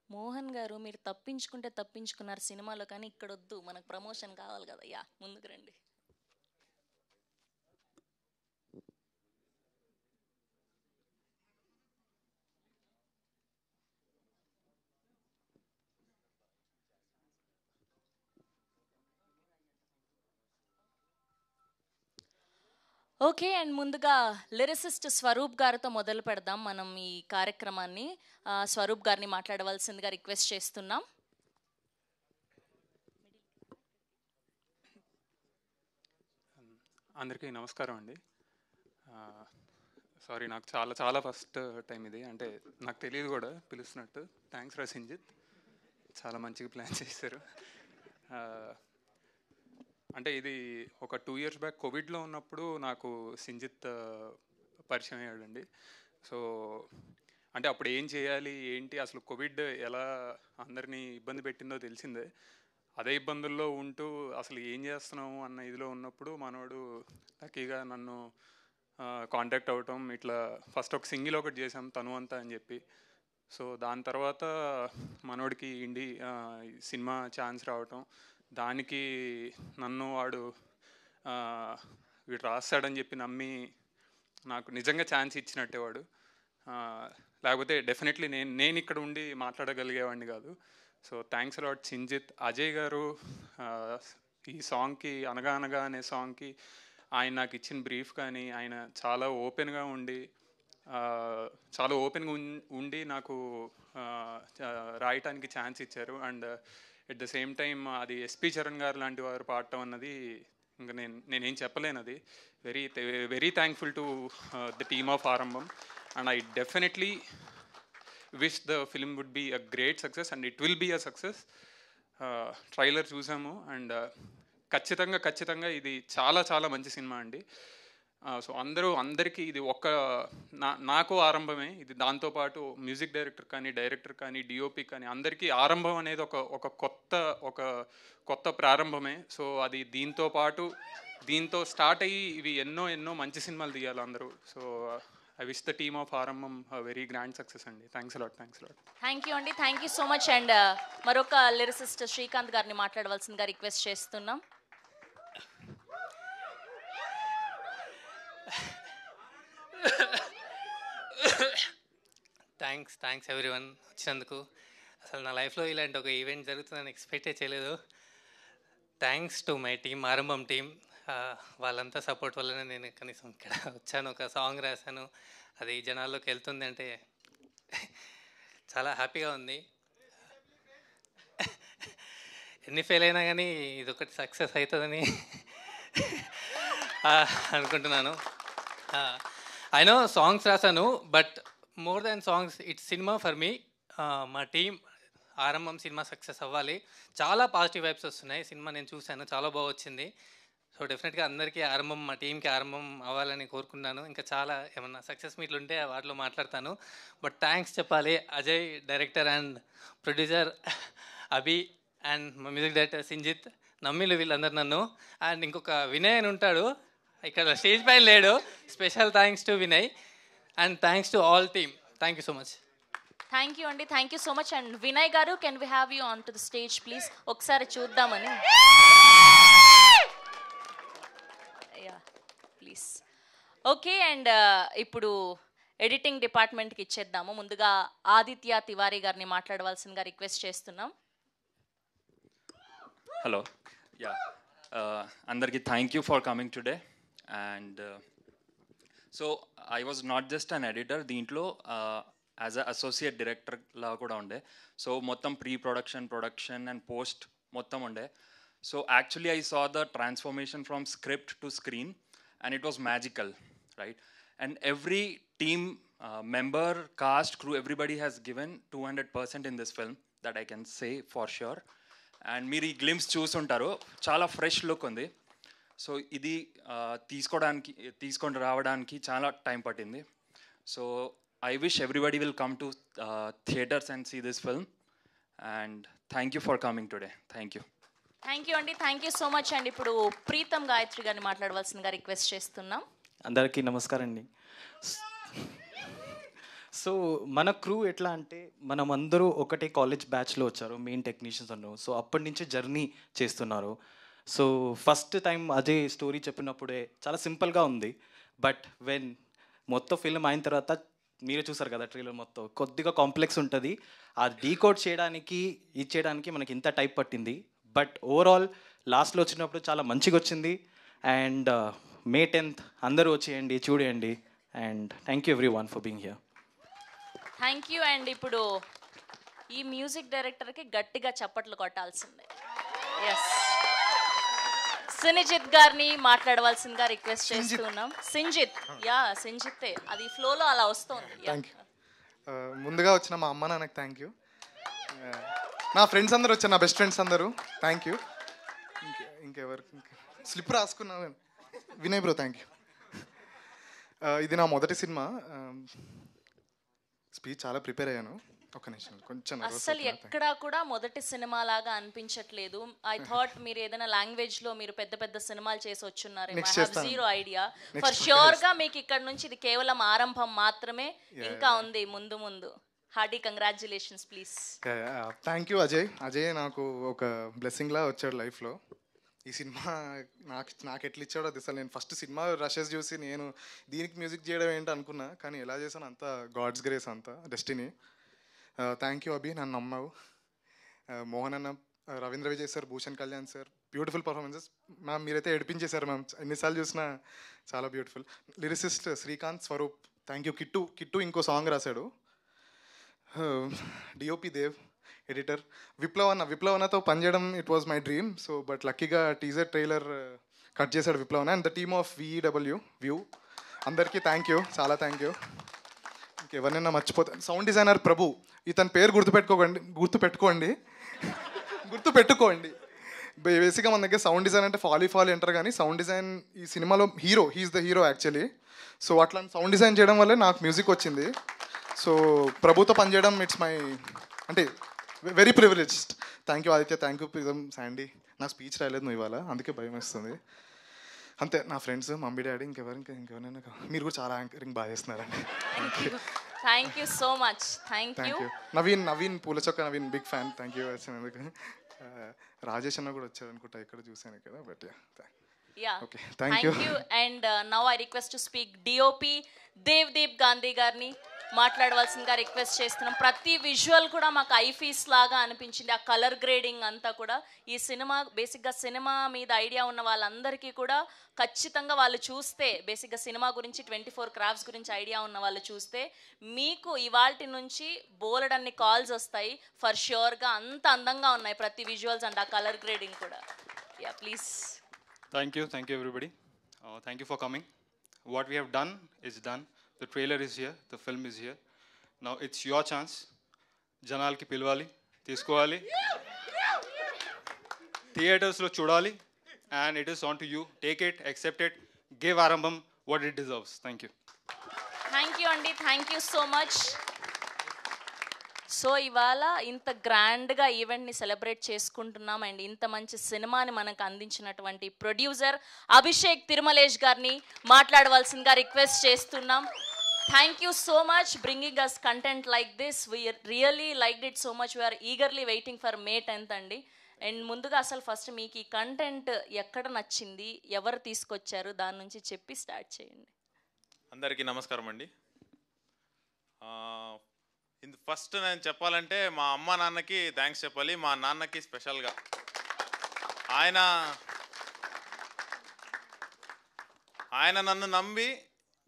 మోహన్ గారు మీరు తప్పించుకుంటే తప్పించుకున్నారు సినిమాలో, కానీ ఇక్కడ వద్దు, మనకు ప్రమోషన్ కావాలి కదా. యా ముందుకు రండి. ఓకే, అండ్ ముందుగా లిరిసిస్ట్ స్వరూప్ గారితో మొదలు పెడదాం మనం ఈ కార్యక్రమాన్ని. స్వరూప్ గారిని మాట్లాడవలసిందిగా రిక్వెస్ట్ చేస్తున్నాం.
అందరికీ నమస్కారం అండి. సారీ, నాకు చాలా చాలా ఫస్ట్ టైం ఇది, అంటే నాకు తెలియదు కూడా పిలుస్తున్నట్టు. థ్యాంక్స్ రా సింజిత్, చాలా మంచిగా ప్లాన్ చేశారు. అంటే ఇది ఒక 2 years బ్యాక్ కోవిడ్లో ఉన్నప్పుడు నాకు సింజిత్ పరిచయం అయ్యాడండి. సో అంటే అప్పుడు ఏం చేయాలి ఏంటి, అసలు కోవిడ్ ఎలా అందరినీ ఇబ్బంది పెట్టిందో తెలిసిందే. అదే ఇబ్బందుల్లో ఉంటూ అసలు ఏం చేస్తున్నాము అన్న ఇదిలో ఉన్నప్పుడు మనోడు లక్కీగా నన్ను కాంటాక్ట్ అవ్వటం, ఇట్లా ఫస్ట్ ఒక సింగిల్ ఒకటి చేసాం తను అంతా అని చెప్పి. సో దాని తర్వాత మనోడికి సినిమా ఛాన్స్ రావటం, దానికి నన్ను వాడు వీడు రాస్తాడని చెప్పి నమ్మి నాకు నిజంగా ఛాన్స్ ఇచ్చినట్టే వాడు. లేకపోతే డెఫినెట్లీ నేను ఇక్కడ ఉండి మాట్లాడగలిగేవాడిని కాదు. So thanks a lot Sinjith. Ajay గారు ఈ సాంగ్కి అనగా అనగా అనే సాంగ్కి ఆయన నాకు ఇచ్చిన బ్రీఫ్ కానీ ఆయన చాలా ఓపెన్గా ఉండి నాకు రాయటానికి ఛాన్స్ ఇచ్చారు. And at the same time అది ఎస్పి చరణ్ గారు లాంటి వారు పాడటం అన్నది ఇంకా నేనేం చెప్పలేను. అది very thankful to the team of Aarambham. And I definitely wish the film would be a great success and it will be a success. Trailer చూసాము అండ్ ఖచ్చితంగా ఇది చాలా చాలా మంచి సినిమా అండి. సో అందరికీ ఇది నాకు ఆరంభమే ఇది. దాంతోపాటు మ్యూజిక్ డైరెక్టర్ కానీ డిఓపి కానీ అందరికీ ఆరంభం అనేది ఒక కొత్త ప్రారంభమే. సో అది దీంతో స్టార్ట్ అయ్యి ఇవి ఎన్నో మంచి సినిమాలు తీయాలి అందరూ. So I wish the team of ఆరంభం వెరీ గ్రాండ్ సక్సెస్ అండి. Thanks a lot.
థ్యాంక్ యూ అండి, thank you so much. And మరొక లిరిసిస్ట్ శ్రీకాంత్ గారిని మాట్లాడవలసిందిగా రిక్వెస్ట్ చేస్తున్నాం.
థ్యాంక్స్ ఎవ్రీవన్ వచ్చినందుకు. అసలు నా లైఫ్లో ఇలాంటి ఒక ఈవెంట్ జరుగుతుందని ఎక్స్పెక్టే చేయలేదు. థ్యాంక్స్ టు మై టీమ్, ఆరంభం టీమ్. వాళ్ళంతా సపోర్ట్ వల్లనే నేను కనీసం ఇక్కడ వచ్చాను, ఒక సాంగ్ రాశాను, అది జనాల్లోకి వెళ్తుంది అంటే చాలా హ్యాపీగా ఉంది. ఎన్ని ఫెయిల్ అయినా కానీ ఇదొకటి సక్సెస్ అవుతుందని అనుకుంటున్నాను. ఐ నో సాంగ్స్ రాశాను, but more than songs it's cinema for me. మా టీం ఆరంభం సినిమా సక్సెస్ అవ్వాలి. చాలా పాజిటివ్ వైబ్స్ వస్తున్నాయి. సినిమా నేను చూశాను, చాలా బాగా వచ్చింది. సో డెఫినెట్గా అందరికీ ఆరంభం, మా టీంకి ఆరంభం అవ్వాలని కోరుకున్నాను. ఇంకా చాలా ఏమన్నా సక్సెస్ మీట్లు ఉంటే వాటిలో మాట్లాడతాను. బట్ థ్యాంక్స్ చెప్పాలి Ajay director and producer, Abhi and మా మ్యూజిక్ డైరెక్టర్ సింజిత్, నమ్మిలు వీళ్ళందరూ నన్ను. అండ్ ఇంకొక వినయ్ అని ఉంటాడు, ఇక్కడ స్టేజ్ పైన లేడు. Special thanks to Vinay and thanks to all team. Thank you so much.
Thank you అండి, thank you so much. And Vinay garu, can we have you on to the stage please? ఒకసారి చూద్దామని. Yeah please. ఓకే, అండ్ ఇప్పుడు editing డిపార్ట్మెంట్కి ఇచ్చేద్దాము. ముందుగా ఆదిత్య తివారీ గారిని మాట్లాడవలసిందిగా request చేస్తున్నాం.
హలో, యా అందరికీ thank you for coming today. And so I was not just an editor, దీంట్లో యాజ్ అ అసోసియేట్ డైరెక్టర్ లా కూడా ఉండే. సో మొత్తం ప్రొడక్షన్ అండ్ పోస్ట్ మొత్తం ఉండే. So actually I saw the transformation from script to screen and it was magical, right? And every team member, cast, crew, everybody has given 200% in this film, that I can say for sure. And మీరు ఈ glimpse చూసుంటారు, చాలా fresh look ఉంది. So ఇది తీసుకొని రావడానికి చాలా time పట్టింది. So I wish everybody will come to theatres and see this film. And thank you for coming today. Thank you.
Thank you అండి, thank you so much. And ఇప్పుడు ప్రీతం గాయత్రి గారిని మాట్లాడవలసిందిగా రిక్వెస్ట్ చేస్తున్నాం.
అందరికీ నమస్కారం అండి. సో మన క్రూ ఎట్లా అంటే, మనం అందరూ ఒకటే కాలేజ్ బ్యాచ్లో వచ్చారు, మెయిన్ టెక్నీషియన్స్ అన్నారు. సో అప్పటి నుంచి జర్నీ చేస్తున్నారు. సో ఫస్ట్ టైం అదే స్టోరీ చెప్పినప్పుడే చాలా సింపుల్గా ఉంది. బట్ వెన్ మొత్తం ఫిల్మ్ అయిన తర్వాత మీరే చూసారు కదా ట్రైలర్, మొత్తం కొద్దిగా కాంప్లెక్స్ ఉంటుంది. ఆ డీకోడ్ ఇచ్చేయడానికి మనకి ఇంత టైం పట్టింది. బట్ ఓవరాల్ లాస్ట్లో వచ్చినప్పుడు చాలా మంచిగా వచ్చింది. అండ్ May 10th అందరూ వచ్చేయండి, చూడండి. And thank you every one for being here.
Thank you. And ఇప్పుడు ఈ మ్యూజిక్ డైరెక్టర్కి గట్టిగా చప్పట్లు కొట్టాల్సిందే. ఎస్, సినిజిత్ గారిని మాట్లాడవలసిందిగా రిక్వెస్ట్ చేస్తున్నాం. సింజిత్, యా సింజితే, అది ఫ్లోలో అలా వస్తుంది.
Thank you. ముందుగా వచ్చిన మా అమ్మ నాన్నకి థ్యాంక్ యూ. నా ఫ్రెండ్స్ అందరూ వచ్చారు, నా బెస్ట్ ఫ్రెండ్స్ అందరూ థ్యాంక్ యూ. ఇంకెవరికి స్లిప్ రాసుకున్నాను, వినయ్ బ్రో థ్యాంక్ యూ. ఇది నా మొదటి సినిమా. స్పీచ్ చాలా ప్రిపేర్ అయ్యాను. ఒక నిమిషం, కొంచెం
అస్సలు ఎక్కడా కూడా మొదటి సినిమా లాగా అనిపించట్లేదు. ఐ థాట్ మీరు ఏదైనా లాంగ్వేజ్ లో మీరు పెద్ద పెద్ద సినిమాలు చేసి వచ్చున్నారు. I have zero idea. For sure గా మీకు ఇక్కడ నుంచి ఇది కేవలం ఆరంభం మాత్రమే, ఇంకా ఉంది ముందు ముందు. Hearty congratulations please.
Thank you Ajay. Ajay నాకు ఒక బ్లెస్సింగ్ లా వచ్చాడు లైఫ్లో. ఈ సినిమా నాకు ఎట్లా ఇచ్చాడో అది అసలు నేను ఫస్ట్ సినిమా రషెస్ చూసి నేను దీనికి మ్యూజిక్ చేయడం ఏంటి అనుకున్నా, కానీ ఎలా చేశాను అంతా గాడ్స్ గ్రేస్, అంతా డెస్టినీ. థ్యాంక్ యూ అభి, నన్ను నమ్మావు. మోహన్ అన్న, Ravindra Vijay sir, Bhushan Kalyan sir, beautiful performances ma'am. మీరైతే ఏడిపించేశారు మ్యామ్, ఎన్నిసార్లు చూసినా చాలా beautiful. Lyricist Srikanth, Swaroop, thank you. Kittu ఇంకో సాంగ్ రాశాడు. డిఓపి దేవ్, ఎడిటర్ విప్లవన్నతో పనిచేయడం it was my dream. So but లక్కీగా టీజర్ ట్రైలర్ కట్ చేశాడు విప్లవన్న. And the team of VEW view, అందరికీ థ్యాంక్ యూ, చాలా థ్యాంక్ యూ. ఇంకెవరినైనా మర్చిపోతాను. సౌండ్ డిజైనర్ ప్రభు, ఇతని పేరు గుర్తుపెట్టుకోండి. బేసిక్గా మన దగ్గర సౌండ్ డిజైన్ అంటే ఫాలీ అంటారు, కానీ సౌండ్ డిజైన్ ఈ సినిమాలో hero, he's the hero actually. So అట్లా సౌండ్ డిజైన్ చేయడం వల్లే నాకు మ్యూజిక్ వచ్చింది. సో ప్రభుతో పనిచేయడం ఇట్స్ మై అంటే very privileged. Thank you Aditya, thank you Prism, Sandy. నా స్పీచ్ రాయలేదు నువ్వు ఇవాళ, అందుకే భయం వేస్తుంది. అంతే, నా ఫ్రెండ్స్, మమ్మీ డాడీ, ఇంకెవరైనా మీరు కూడా చాలా యాంకరింగ్ బాగా చేస్తున్నారండి.
Thank you so much. Thank you.
Naveen Poolachokka Naveen, big fan. Thank you వచ్చినందుకు. రాజేష్ అన్న కూడా వచ్చారు అనుకుంటా, ఇక్కడ చూశాను కదా. But
okay, thank you. And now I request to speak DOP Devdeep Gandhi గారిని మాట్లాడవలసిందిగా రిక్వెస్ట్ చేస్తున్నాం. ప్రతి విజువల్ కూడా మాకు ఐఫీస్ లాగా అనిపించింది. ఆ కలర్ గ్రేడింగ్ అంతా కూడా ఈ సినిమా బేసిక్గా సినిమా మీద ఐడియా ఉన్న వాళ్ళందరికీ కూడా ఖచ్చితంగా వాళ్ళు చూస్తే, బేసిక్గా సినిమా గురించి 24 క్రాఫ్ట్స్ గురించి ఐడియా ఉన్న వాళ్ళు చూస్తే మీకు ఇవాల్టి నుంచి బోలెడన్ని కాల్స్ వస్తాయి. ఫర్ ష్యూర్గా అంత అందంగా ఉన్నాయి ప్రతి విజువల్స్ అండ్ ఆ కలర్ గ్రేడింగ్ కూడా. Yeah please.
Thank you everybody. Thank you for coming. What we have done is done. The trailer is here, the film is here. Now it's your chance. జనాలకి పిలవాలి, తీసుకోవాలి, థియేటర్స్లో చూడాలి. And it is on to you. Take it, accept it, give Arambam what it deserves. Thank you.
Thank you అండి, thank you so much. So ఇవాళ ఇంత గ్రాండ్గా ఈవెంట్ని celebrate చేసుకుంటున్నాం. అండ్ ఇంత మంచి సినిమాని మనకు అందించినటువంటి ప్రొడ్యూసర్ అభిషేక్ తిరుమలేష్ గారిని మాట్లాడవలసిందిగా రిక్వెస్ట్ చేస్తున్నాం. Thank you so much bringing us content like this. We really liked it so much. We are eagerly waiting for May 10th అండి. అండ్ ముందుగా అసలు ఫస్ట్ మీకు ఈ కంటెంట్ ఎక్కడ నచ్చింది, ఎవరు తీసుకొచ్చారు, దాని నుంచి చెప్పి స్టార్ట్ చేయండి.
అందరికీ నమస్కారం అండి. ఫస్ట్ నేను చెప్పాలంటే మా అమ్మ నాన్నకి థ్యాంక్స్ చెప్పాలి. మా నాన్నకి స్పెషల్గా ఆయన నన్ను నమ్మి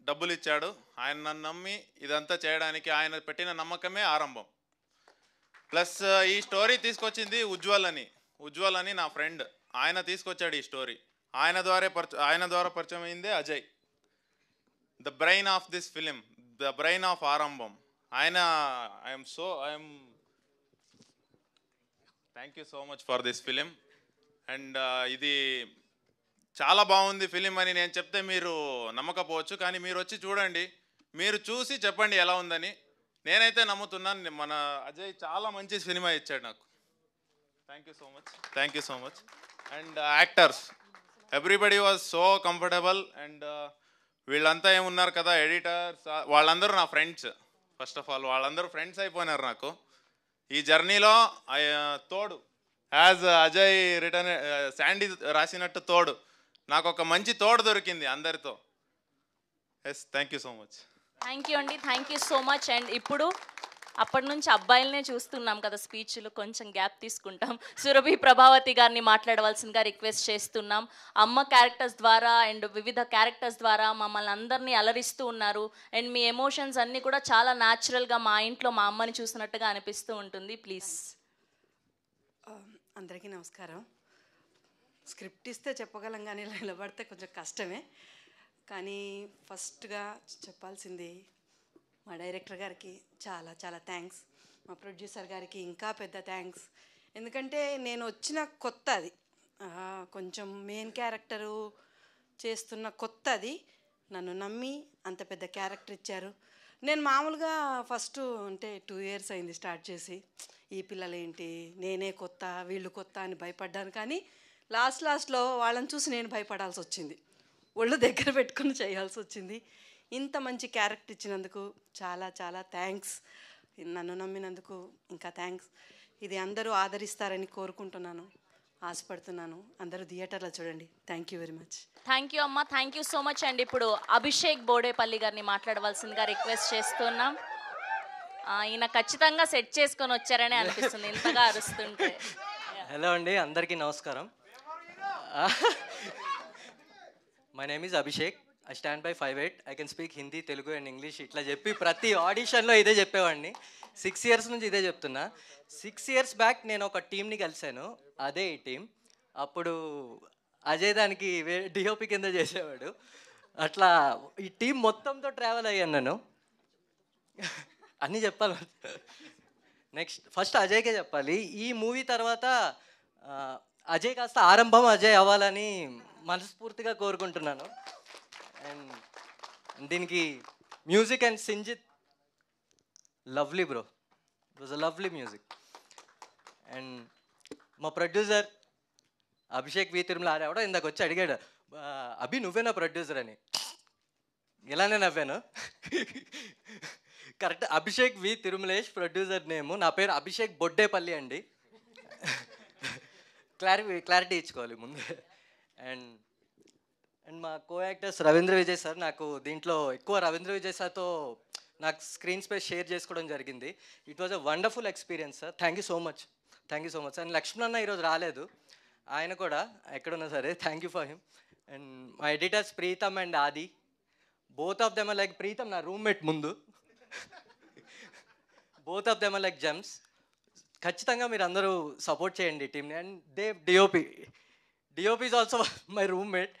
డబ్బులు ఇచ్చాడు. ఆయన నన్ను నమ్మి ఇదంతా చేయడానికి ఆయన పెట్టిన నమ్మకమే ఆరంభం. ప్లస్ ఈ స్టోరీ తీసుకొచ్చింది ఉజ్వల్ అని నా ఫ్రెండ్. ఆయన తీసుకొచ్చాడు ఈ స్టోరీ. ఆయన ద్వారా పరిచయం అయిందే Ajay, the brain of this film, the brain of Aarambham. Thank you so much for this film. And ఇది చాలా బాగుంది ఫిలిం అని నేను చెప్తే మీరు నమ్మకపోవచ్చు, కానీ మీరు వచ్చి చూడండి, మీరు చూసి చెప్పండి ఎలా ఉందని. నేనైతే నమ్ముతున్నాను. మన అజయ్ చాలా మంచి సినిమా ఇచ్చాడు నాకు. Thank you so much. And actors everybody was so comfortable. And వీళ్ళంతా ఏమున్నారు కదా, ఎడిటర్స్, వాళ్ళందరూ నా ఫ్రెండ్స్. ఫస్ట్ ఆఫ్ ఆల్ వాళ్ళందరూ ఫ్రెండ్స్ అయిపోయినారు నాకు ఈ జర్నీలో. తోడు యాజ్ అజయ్ రిటర్న్, శాండీ రాసినట్టు తోడు, నాకు ఒక మంచి తోడు దొరికింది అందరితో. Yes, thank you so much.
Thank you అండి, thank you so much. And ఇప్పుడు అప్పటి నుంచి అబ్బాయిలనే చూస్తున్నాం కదా స్పీచ్లు, కొంచెం గ్యాప్ తీసుకుంటాం. సురభి ప్రభావతి గారిని మాట్లాడవలసిందిగా రిక్వెస్ట్ చేస్తున్నాం. అమ్మ క్యారెక్టర్స్ ద్వారా అండ్ వివిధ క్యారెక్టర్స్ ద్వారా మమ్మల్ని అందరినీ అలరిస్తూ ఉన్నారు. అండ్ మీ ఎమోషన్స్ అన్నీ కూడా చాలా న్యాచురల్గా మా ఇంట్లో మా అమ్మని చూసినట్టుగా అనిపిస్తూ ఉంటుంది. ప్లీజ్.
అందరికీ నమస్కారం. స్క్రిప్ట్ ఇస్తే చెప్పగలం, కానీ నిలబడితే కొంచెం కష్టమే. కానీ ఫస్ట్గా చెప్పాల్సింది మా డైరెక్టర్ గారికి చాలా చాలా థ్యాంక్స్. మా ప్రొడ్యూసర్ గారికి ఇంకా పెద్ద థ్యాంక్స్. ఎందుకంటే నేను వచ్చిన కొత్త, అది కొంచెం మెయిన్ క్యారెక్టరు చేస్తున్న కొత్త, అది నన్ను నమ్మి అంత పెద్ద క్యారెక్టర్ ఇచ్చారు. నేను మామూలుగా ఫస్ట్ అంటే 2 years అయింది స్టార్ట్ చేసి, ఈ పిల్లలు ఏంటి, నేనే కొత్త, వీళ్ళు కొత్త అని భయపడ్డాను. కానీ లాస్ట్లో వాళ్ళని చూసి నేను భయపడాల్సి వచ్చింది, ఒళ్ళు దగ్గర పెట్టుకుని చేయాల్సి వచ్చింది. ఇంత మంచి క్యారెక్టర్ ఇచ్చినందుకు చాలా చాలా థ్యాంక్స్. నన్ను నమ్మినందుకు ఇంకా థ్యాంక్స్. ఇది అందరూ ఆదరిస్తారని కోరుకుంటున్నాను, ఆశపడుతున్నాను. అందరూ థియేటర్లో చూడండి. Thank you very much.
Thank you అమ్మ, థ్యాంక్ యూ సో మచ్ అండి. ఇప్పుడు అభిషేక్ బోడేపల్లి గారిని మాట్లాడవలసిందిగా రిక్వెస్ట్ చేస్తున్నాం. ఈయన ఖచ్చితంగా సెట్ చేసుకొని వచ్చారని అనిపిస్తుంది ఇంతగా అరుస్తుంటే.
హలో అండి, అందరికీ నమస్కారం. My name is Abhishek. I stand by 5'8". I can speak Hindi, Telugu and English. ఇట్లా చెప్పి ప్రతి ఆడిషన్లో ఇదే చెప్పేవాడిని. 6 years నుంచి ఇదే చెప్తున్నా. 6 years బ్యాక్ నేను ఒక టీంని కలిశాను, అదే ఈ టీం. అప్పుడు అజయ్ దానికి డిఓపి కింద చేసేవాడు. అట్లా ఈ టీం మొత్తంతో ట్రావెల్ అయ్యాను నేను. అన్నీ చెప్పాలి. నెక్స్ట్ ఫస్ట్ అజయ్కే చెప్పాలి. ఈ మూవీ తర్వాత అజయ్ కాస్త ఆరంభం అజయ్ అవ్వాలని మనస్ఫూర్తిగా కోరుకుంటున్నాను. అండ్ దీనికి music and Sinjith lovely bro, it was a lovely music. And మా ప్రొడ్యూసర్ అభిషేక్ వి తిరుమల ఆడేవాడో ఇందాక వచ్చి అడిగాడు, అభి నువ్వేనా ప్రొడ్యూసర్ అని. ఇలానే నవ్వాను. Correct, Abhishek V Tirumalesh producer నేము. నా పేరు అభిషేక్ బొడ్డేపల్లి అండి. క్లారిటీ ఇచ్చుకోవాలి ముందు. అండ్ మా co actors Ravindra Vijay sir. నాకు దీంట్లో ఎక్కువ రవీంద్ర విజయ్ సార్తో నాకు స్క్రీన్ స్పేస్ షేర్ చేసుకోవడం జరిగింది. It was a wonderful experience sir. Thank you so much. And Lakshman అన్న ఈరోజు రాలేదు, ఆయన కూడా ఎక్కడున్నా సరే thank you for him. And మా editors Pritam and Aadi, both of them are like, Pritam నా రూమ్మేట్ ముందు, both of them are like gems. ఖచ్చితంగా మీరు అందరూ సపోర్ట్ చేయండి టీమ్ని. And Dev DOP is also my roommate.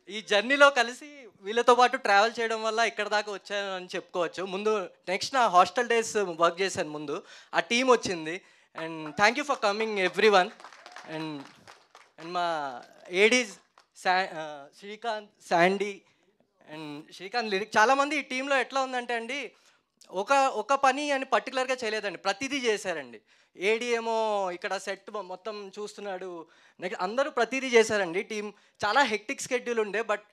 ఈ జర్నీలో కలిసి వీళ్ళతో పాటు ట్రావెల్ చేయడం వల్ల ఇక్కడ దాకా వచ్చాను అని చెప్పుకోవచ్చు. ముందు నెక్స్ట్ నా హాస్టల్ డేస్ వర్క్ చేశాను ముందు, ఆ టీం వచ్చింది. And thank you for coming every one. And మా ADs Srikanth, Sandy and Srikanth lyric. చాలామంది ఈ టీంలో ఎట్లా ఉందంటే అండి, ఒక పని అని పర్టికులర్గా చేయలేదండి, ప్రతిదీ చేశారండి. ఏడీ ఏమో ఇక్కడ సెట్ మొత్తం చూస్తున్నాడు, నెక్స్ట్ అందరూ ప్రతిదీ చేశారండి. టీం చాలా హెక్టిక్ స్కెడ్యూల్ ఉండే, బట్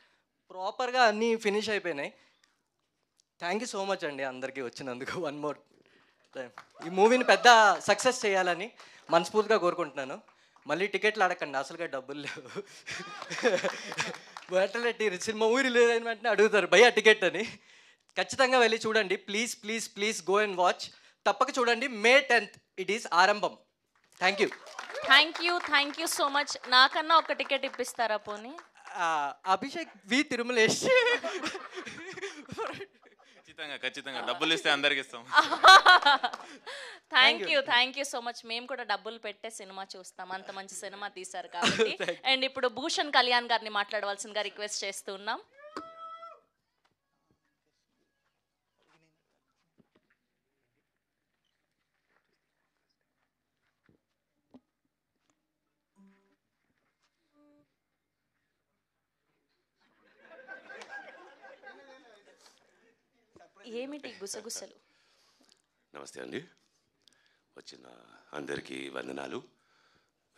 ప్రాపర్గా అన్నీ ఫినిష్ అయిపోయినాయి. థ్యాంక్ యూ సో మచ్ అండి అందరికీ వచ్చినందుకు. వన్ మోర్ టైం ఈ మూవీని పెద్ద సక్సెస్ చేయాలని మనస్ఫూర్తిగా కోరుకుంటున్నాను. మళ్ళీ టికెట్లు అడగండి, అసలుగా డబ్బులు లేవు. బయట సినిమా మూవీ రిలీజ్ అయిన వెంటనే అడుగుతారు భయ్యా టికెట్ అని. ఖచ్చితంగా వెళ్ళి చూడండి, please please please go and watch. తప్పక చూడండి. May 10th ఇట్ ఈస్ ఆరంభం. Thank
you so much. నాకన్నా ఒక టికెట్ ఇప్పిస్తారా పోనీ?
అభిషేక్ వి తిరుమలేష్.
ఖచ్చితంగా డబ్బులు ఇస్తే అందరికి ఇస్తాం.
Thank you so much. మేము కూడా డబ్బులు పెట్టే సినిమా చూస్తాం, అంత మంచి సినిమా తీశారు కాబట్టి. అండ్ ఇప్పుడు భూషణ్ కళ్యాణ్ గారిని మాట్లాడవలసిందిగా రిక్వెస్ట్ చేస్తున్నాం. ఏమిటి గుసగుసలు?
నమస్తే అండి, వచ్చిన అందరికీ వందనాలు.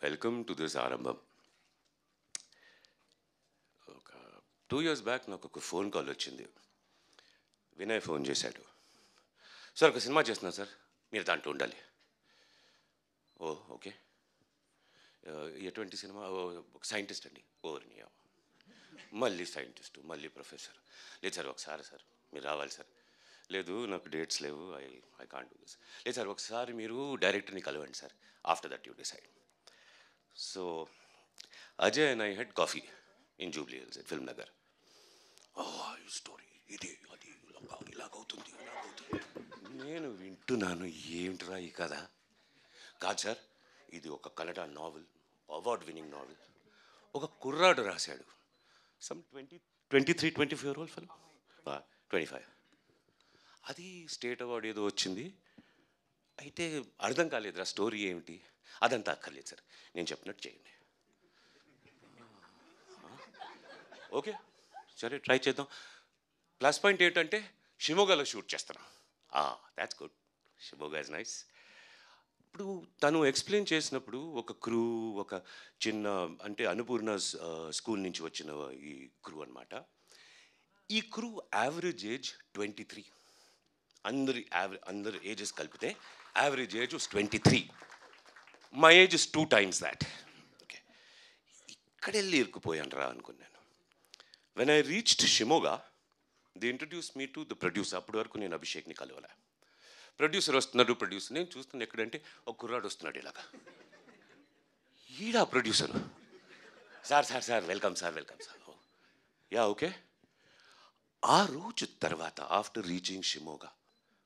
వెల్కమ్ టు దిస్ ఆరంభం. ఒక 2 years బ్యాక్ నాకు ఒక ఫోన్ కాల్ వచ్చింది. వినయ్ ఫోన్ చేశాడు, సార్ ఒక సినిమా చేస్తున్నా సార్, మీరు దాంట్లో ఉండాలి. ఓ ఓకే, ఎటువంటి సినిమా? ఒక సైంటిస్ట్ అండి. ఓర్నియా, మళ్ళీ సైంటిస్టు, మళ్ళీ ప్రొఫెసర్. లేదు సార్ ఒకసారి సార్ మీరు రావాలి సార్. లేదు నాకు డేట్స్ లేవు, ఐ కాంట్ డూ దిస్. లేదు సార్ ఒకసారి మీరు డైరెక్టర్ని కలవండి sir, after that you decide. So Ajay and I head coffee in Jubilee hills at film Nagar. ఈ స్టోరీ ఇది అది ఇలాగవుతుంది. నేను వింటున్నాను, ఏమిట్రా ఈ కథ? కాదు సార్, ఇది ఒక Kannada novel, award winning novel. ఒక కుర్రాడు రాశాడు, సమ్ 23-24 year old ఫెలో, 25. అది స్టేట్ అవార్డు ఏదో వచ్చింది. అయితే అర్థం కాలేదురా స్టోరీ ఏమిటి, అదంతా అక్కర్లేదు సార్, నేను చెప్పినట్టు చేయండి. ఓకే సరే ట్రై చేద్దాం. ప్లస్ పాయింట్ ఏంటంటే షిమోగాలో షూట్ చేస్తున్నాం. That's good. Shimoga is nice. ఇప్పుడు తను ఎక్స్ప్లెయిన్ చేసినప్పుడు ఒక క్రూ, ఒక చిన్న అంటే అన్నపూర్ణ స్కూల్ నుంచి వచ్చిన ఈ క్రూ అనమాట. ఈ క్రూ యావరేజ్ ఏజ్ 23. అందరి ఏజెస్ కలిపితే average age 23. My age is 2 times that. Okay, ఇక్కడ వెళ్ళి ఇరుక్కుపోయాను రా అనుకున్నాను. When I reached Shimoga, the introduce me to the producer. అప్పటి వరకు నేను అభిషేక్ని కలవలే. ప్రొడ్యూసర్ వస్తున్నాడు, ప్రొడ్యూసర్ నేను చూస్తున్నా ఎక్కడంటే ఒక కుర్రాడు వస్తున్నాడు ఇలాగా. ఈడా producer. Sir welcome sir. Yeah okay. ఆ రోజు తర్వాత after reaching Shimoga,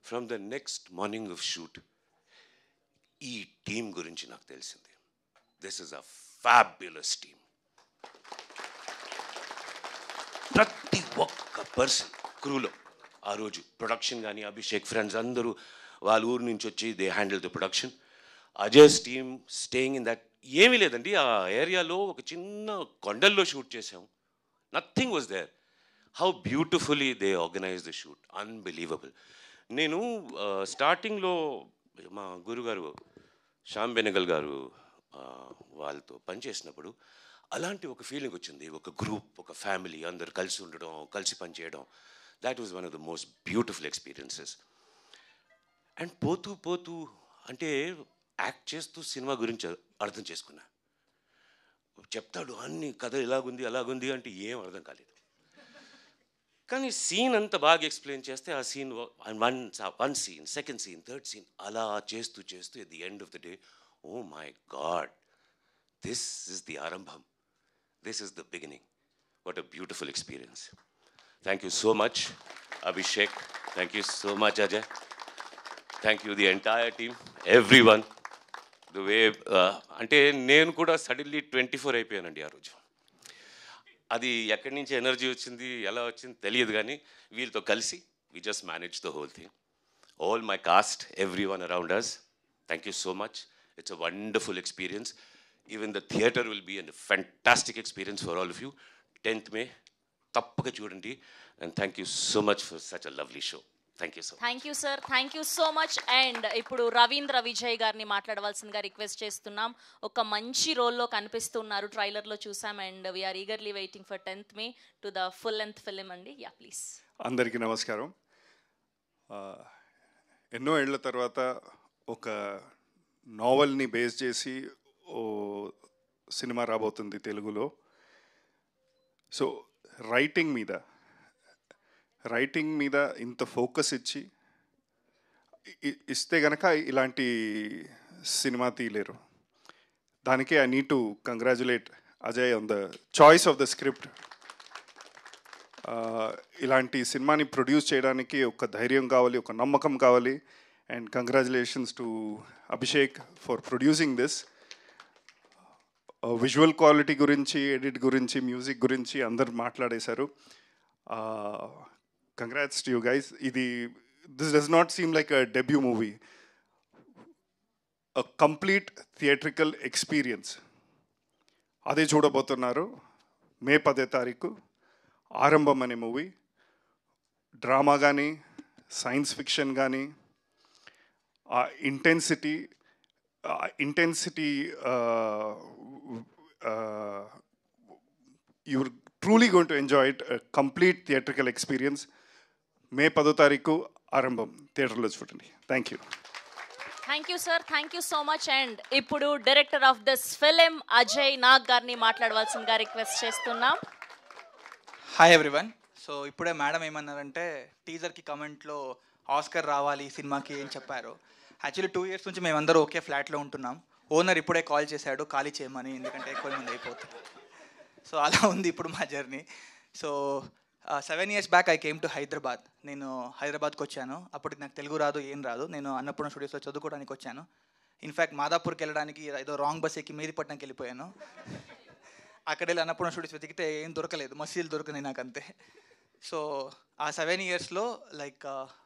from the next morning of shoot, ఈ టీం గురించి నాకు తెలిసింది. This is a fabulous team. ప్రతి ఒక్క పర్సన్ క్రూలో ఆ రోజు ప్రొడక్షన్ కానీ అభిషేక్ ఫ్రెండ్స్ అందరూ వాళ్ళ ఊరు నుంచి వచ్చి they handle the production. Ajay's team staying in that. ఏమీ లేదండి, ఆ ఏరియాలో ఒక చిన్న కొండల్లో షూట్ చేసాం. Nothing was there. How beautifully they organise the shoot, unbelievable. నేను స్టార్టింగ్లో మా గురుగారు శ్యామ్ బెనగల్ గారు వాళ్ళతో పనిచేసినప్పుడు అలాంటి ఒక ఫీలింగ్ వచ్చింది. ఒక గ్రూప్, ఒక ఫ్యామిలీ, అందరు కలిసి ఉండడం, కలిసి పనిచేయడం. That was one of the most beautiful experiences. And పోతూ అంటే యాక్ట్ చేస్తూ సినిమా గురించి అర్థం చేసుకున్నా. చెప్తాడు అన్ని కథ ఇలాగుంది అలాగుంది అంటే ఏం అర్థం కాలేదు. కానీ సీన్ అంతా బాగా ఎక్స్ప్లెయిన్ చేస్తే ఆ scene one scene, second scene, third scene అలా చేస్తూ at the end of the day, oh my god, this is the Aarambham, this is the beginning. What a beautiful experience. Thank you so much Abhishek, thank you so much Ajay, thank you the entire team, every one. The way అంటే నేను కూడా suddenly 24 అయిపోయానండి ఆ రోజు. అది ఎక్కడి నుంచి energy వచ్చింది, ఎలా వచ్చింది తెలియదు, కానీ వీళ్ళతో కలిసి we just manage the whole thing. All my cast, every one around us, thank you so much. It's a wonderful experience. Even the theatre will be a fantastic experience for all of you. 10th May తప్పక చూడండి. And thank you so much for such a lovely show. Thank you so
thank you sir, thank you so much. And ఇప్పుడు రవీంద్ర విజయ్ గారిని మాట్లాడవలసిందిగా request చేస్తున్నాం. ఒక మంచి రోల్లో కనిపిస్తున్నారు, ట్రైలర్లో చూసాం. And we're eagerly waiting for 10th May to the full length film అండి. Yeah please.
అందరికీ నమస్కారం. ఎన్నో ఏళ్ల తర్వాత ఒక నావల్ని బేస్ చేసి ఓ సినిమా రాబోతుంది తెలుగులో. సో రైటింగ్ మీద ఇంత ఫోకస్ ఇస్తే గనక ఇలాంటి సినిమా తీయలేరు. దానికే I need to congratulate Ajay on the choice of the script. ఇలాంటి సినిమాని ప్రొడ్యూస్ చేయడానికి ఒక ధైర్యం కావాలి, ఒక నమ్మకం కావాలి. And congratulations to Abhishek for producing this. Visual quality గురించి, ఎడిట్ గురించి, మ్యూజిక్ గురించి అందరు మాట్లాడేశారు. Congrats to you guys. This does not seem like a debut movie, a complete theatrical experience. అదే చూడబోతున్నారు May 10 ఆరంభం అనే మూవీ. డ్రామా కానీ, సైన్స్ ఫిక్షన్ కానీ, ఆ intensity you're truly going to enjoy it. A complete theatrical experience. May 10 Aarambham థియేటర్లో చూడండి. Thank you.
Thank you sir, thank you so much. And ఇప్పుడు director of this film Ajay Nag గారిని మాట్లాడవలసిందిగా request చేస్తున్నాం.
Hi everyone. So ఇప్పుడే madam ఏమన్నారంటే టీజర్కి కమెంట్లో Oscar రావాలి సినిమాకి అని చెప్పారు. యాక్చువల్లీ 2 years నుంచి మేమందరూ ఒకే ఫ్లాట్లో ఉంటున్నాం. ఓనర్ ఇప్పుడే కాల్ చేశాడు ఖాళీ చేయమని, ఎందుకంటే ఎక్కువ మంది అయిపోతుంది. సో అలా ఉంది ఇప్పుడు మా journey. So 7 years back I came to Hyderabad. నేను హైదరాబాద్కి వచ్చాను. అప్పటికి నాకు తెలుగు రాదు, ఏం రాదు. నేను అన్నపూర్ణ స్టూడియోస్లో చదువుకోవడానికి వచ్చాను. ఇన్ఫ్యాక్ట్ మాదాపూర్కి వెళ్ళడానికి ఏదో రాంగ్ బస్ ఎక్కి మేదిపట్నంకి వెళ్ళిపోయాను. అక్కడ వెళ్ళి అన్నపూర్ణ స్టూడియోస్ వెతికితే ఏం దొరకలేదు, మసీలు దొరికినాయి నాకు అంతే. సో ఆ 7 yearsలో లైక్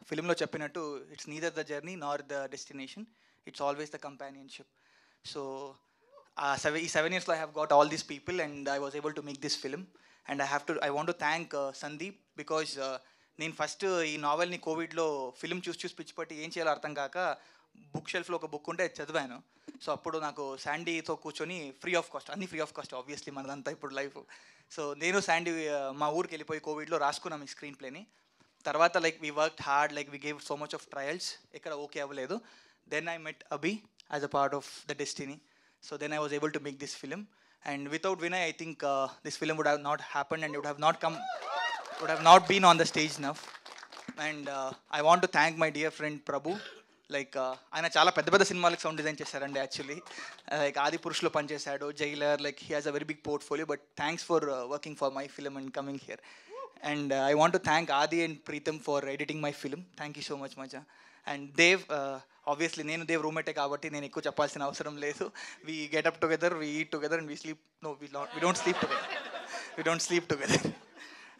ఫిలింలో చెప్పినట్టు it's neither the journey nor the destination, it's always the companionship. So ఈ 7 yearsలో I have got all these people and I was able to make this film. And I want to thank Sandeep because నేను first ఈ నావెల్ని కోవిడ్లో film చూసి పిచ్చిపట్టి ఏం చేయాలో అర్థం కాక బుక్ షెల్ఫ్లో ఒక బుక్ ఉంటే చదివాను. సో అప్పుడు నాకు శాండీతో కూర్చొని ఫ్రీ ఆఫ్ కాస్ట్, అన్ని ఫ్రీ ఆఫ్ కాస్ట్ ఆబ్వియస్లీ మనదంతా ఇప్పుడు లైఫ్. సో నేను శాండీ మా ఊరికి వెళ్ళిపోయి కోవిడ్లో రాసుకున్నాం ఈ స్క్రీన్ ప్లేని. తర్వాత like we worked hard, like we gave so much of trials, ఎక్కడ ఓకే అవ్వలేదు. Then I met Abhi as a part of the destiny. So then I was able to make this film. And without Vinay, I think this film would have not happened and would have not been on the stage enough. And I want to thank my dear friend Prabhu. Like ఆయన చాలా పెద్ద పెద్ద సినిమాలకు sound design చేశారండి actually. Like ఆది పురుషులో పనిచేశాడు, Jailer, like he has a very big portfolio. But thanks for working for my film and coming here. And I want to thank Adi and Pritam for editing my film. Thank you so much మచా. And Dev, obviously నేను దేవ్ రూమ్మేటే కాబట్టి నేను ఎక్కువ చెప్పాల్సిన అవసరం లేదు. We get up together, we eat together and we sleep. No, we don't sleep together. We don't sleep together.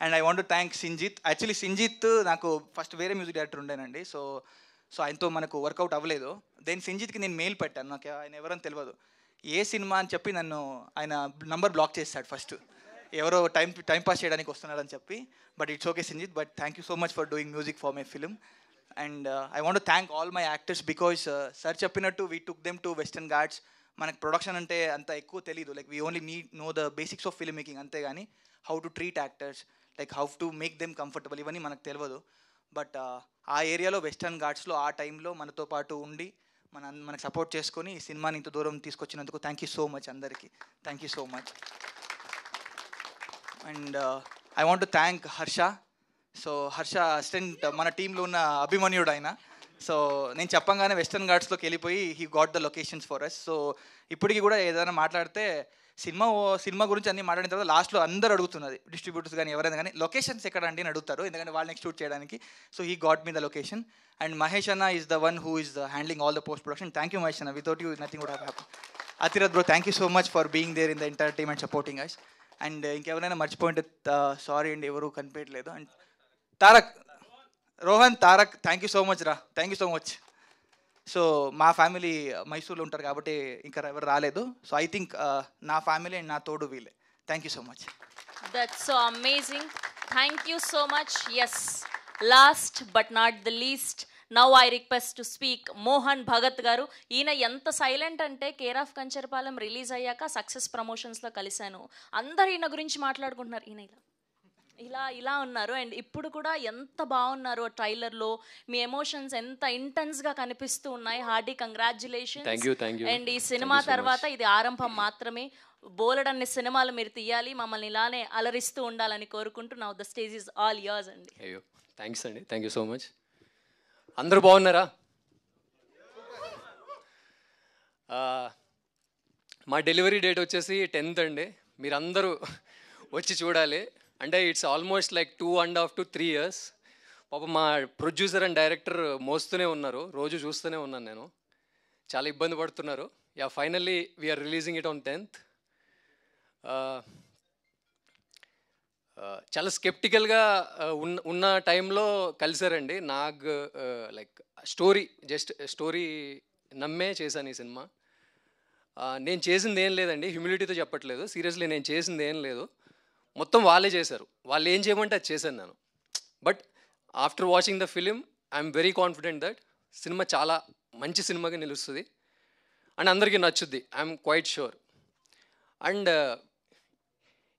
And I want to thank Sinjith. Actually Sinjith నాకు ఫస్ట్ వేరే మ్యూజిక్ డైరెక్టర్ ఉండేనండి. సో ఆయనతో మనకు వర్కౌట్ అవ్వలేదు. దెన్ సింజిత్కి నేను mail పెట్టాను, నాకు ఆయన ఎవరని తెలియదు. ఏ సినిమా అని చెప్పి నన్ను ఆయన నంబర్ బ్లాక్ చేశాడు ఫస్ట్. ఎవరో టైం పాస్ చేయడానికి వస్తున్నారని చెప్పి. But it's okay Sinjith, but thank you so much for doing music for my film. And I want to thank all my actors because sir చెప్పినట్టు we took them to Western Ghats. మనకు production అంటే అంత ఎక్కువ తెలీదు. Like we only know the basics of film making అంతే, కానీ how to treat actors, like how to make them comfortable, ఇవన్నీ మనకు తెలియదు. బట్ ఆ ఏరియాలో వెస్టర్న్ ఘాట్స్లో ఆ టైంలో మనతో పాటు ఉండి మనకు సపోర్ట్ చేసుకొని ఈ సినిమాని ఇంత దూరం తీసుకొచ్చినందుకు థ్యాంక్ యూ సో మచ్ అందరికీ. Thank you so much. And I want to thank Harsha. So Harsha assistant, మన టీంలో ఉన్న అభిమన్యుడు ఆయన. సో నేను చెప్పంగానే వెస్టర్న్ ఘాట్స్లోకి వెళ్ళిపోయి he got the locations for us. So ఇప్పటికీ కూడా ఏదైనా మాట్లాడితే సినిమా గురించి అన్నీ మాట్లాడిన తర్వాత లాస్ట్లో అందరూ అడుగుతున్నది, డిస్ట్రిబ్యూటర్స్ కానీ ఎవరైనా కానీ, లొకేషన్స్ ఎక్కడ అండి అని అడుగుతారు, ఎందుకంటే వాళ్ళు నెక్స్ట్ షూట్ చేయడానికి. So he got me the location. And Mahesh అన్న is the one who is handling all the post production. Thank you Mahesh అన్న, without you nothing would have happen. Athirath bro, thank you so much for being there in the entire team and supporting us. And ఇంకెవరైనా మర్చిపోయింటే sorry అండి, ఎవరు కనిపించట్లేదు. And Tarak, Rohan, Tarak, thank you so much రా, thank you so much. So మా family మైసూర్లో ఉంటారు కాబట్టి ఇంకా ఎవరు రాలేదు. సో ఐ థింక్ నా ఫ్యామిలీ అండ్ నా తోడు వీళ్ళే. Thank you so much.
That's so amazing. Thank you so much. Yes, last but not the least, now I request to speak Mohan Bhagat garu. ఈయన ఎంత సైలెంట్ అంటే కేర్ ఆఫ్ కంచరపాలెం రిలీజ్ అయ్యాక success ప్రమోషన్స్లో కలిశాను, అందరు ఈయన గురించి మాట్లాడుకుంటున్నారు. ఈయన ఇలా ఉన్నారు. అండ్ ఇప్పుడు కూడా ఎంత బాగున్నారు ట్రైలర్లో, మీ ఎమోషన్స్ ఎంత ఇంటెన్స్గా కనిపిస్తూ ఉన్నాయి. Hearty congratulations. అండ్ ఈ సినిమా తర్వాత ఇది ఆరంభం మాత్రమే, బోలెడన్ని సినిమాలు మీరు తీయాలి, మమ్మల్ని ఇలానే అలరిస్తూ ఉండాలని కోరుకుంటూ now the stage is all yours అండి.
అయ్యో థ్యాంక్స్ అండి, థ్యాంక్ యూ సో మచ్. అందరూ బాగున్నారా? మా డెలివరీ డేట్ వచ్చేసి 10th అండి. మీరందరూ వచ్చి చూడాలి. అంటే it's almost like 2.5 to 3 years. పాప మా ప్రొడ్యూసర్ అండ్ డైరెక్టర్ మోస్తూనే ఉన్నారు, రోజు చూస్తూనే ఉన్నాను నేను, చాలా ఇబ్బంది పడుతున్నారు. Yeah, finally we're releasing it on 10th. చాలా స్కెప్టికల్గా ఉన్న టైంలో కలిసారండి. నాకు లైక్ స్టోరీ నమ్మే చేశాను ఈ సినిమా. నేను చేసింది ఏం లేదండి, హ్యూమిలిటీతో చెప్పట్లేదు, సీరియస్లీ నేను చేసింది ఏం లేదు, మొత్తం వాళ్ళే చేశారు. వాళ్ళు ఏం చేయమంటే అది చేశాను నేను. But after watching the film I'm very confident that cinema చాలా మంచి సినిమాగా నిలుస్తుంది అండ్ అందరికీ నచ్చుద్ది, ఐఎమ్ క్వైట్ షూర్. అండ్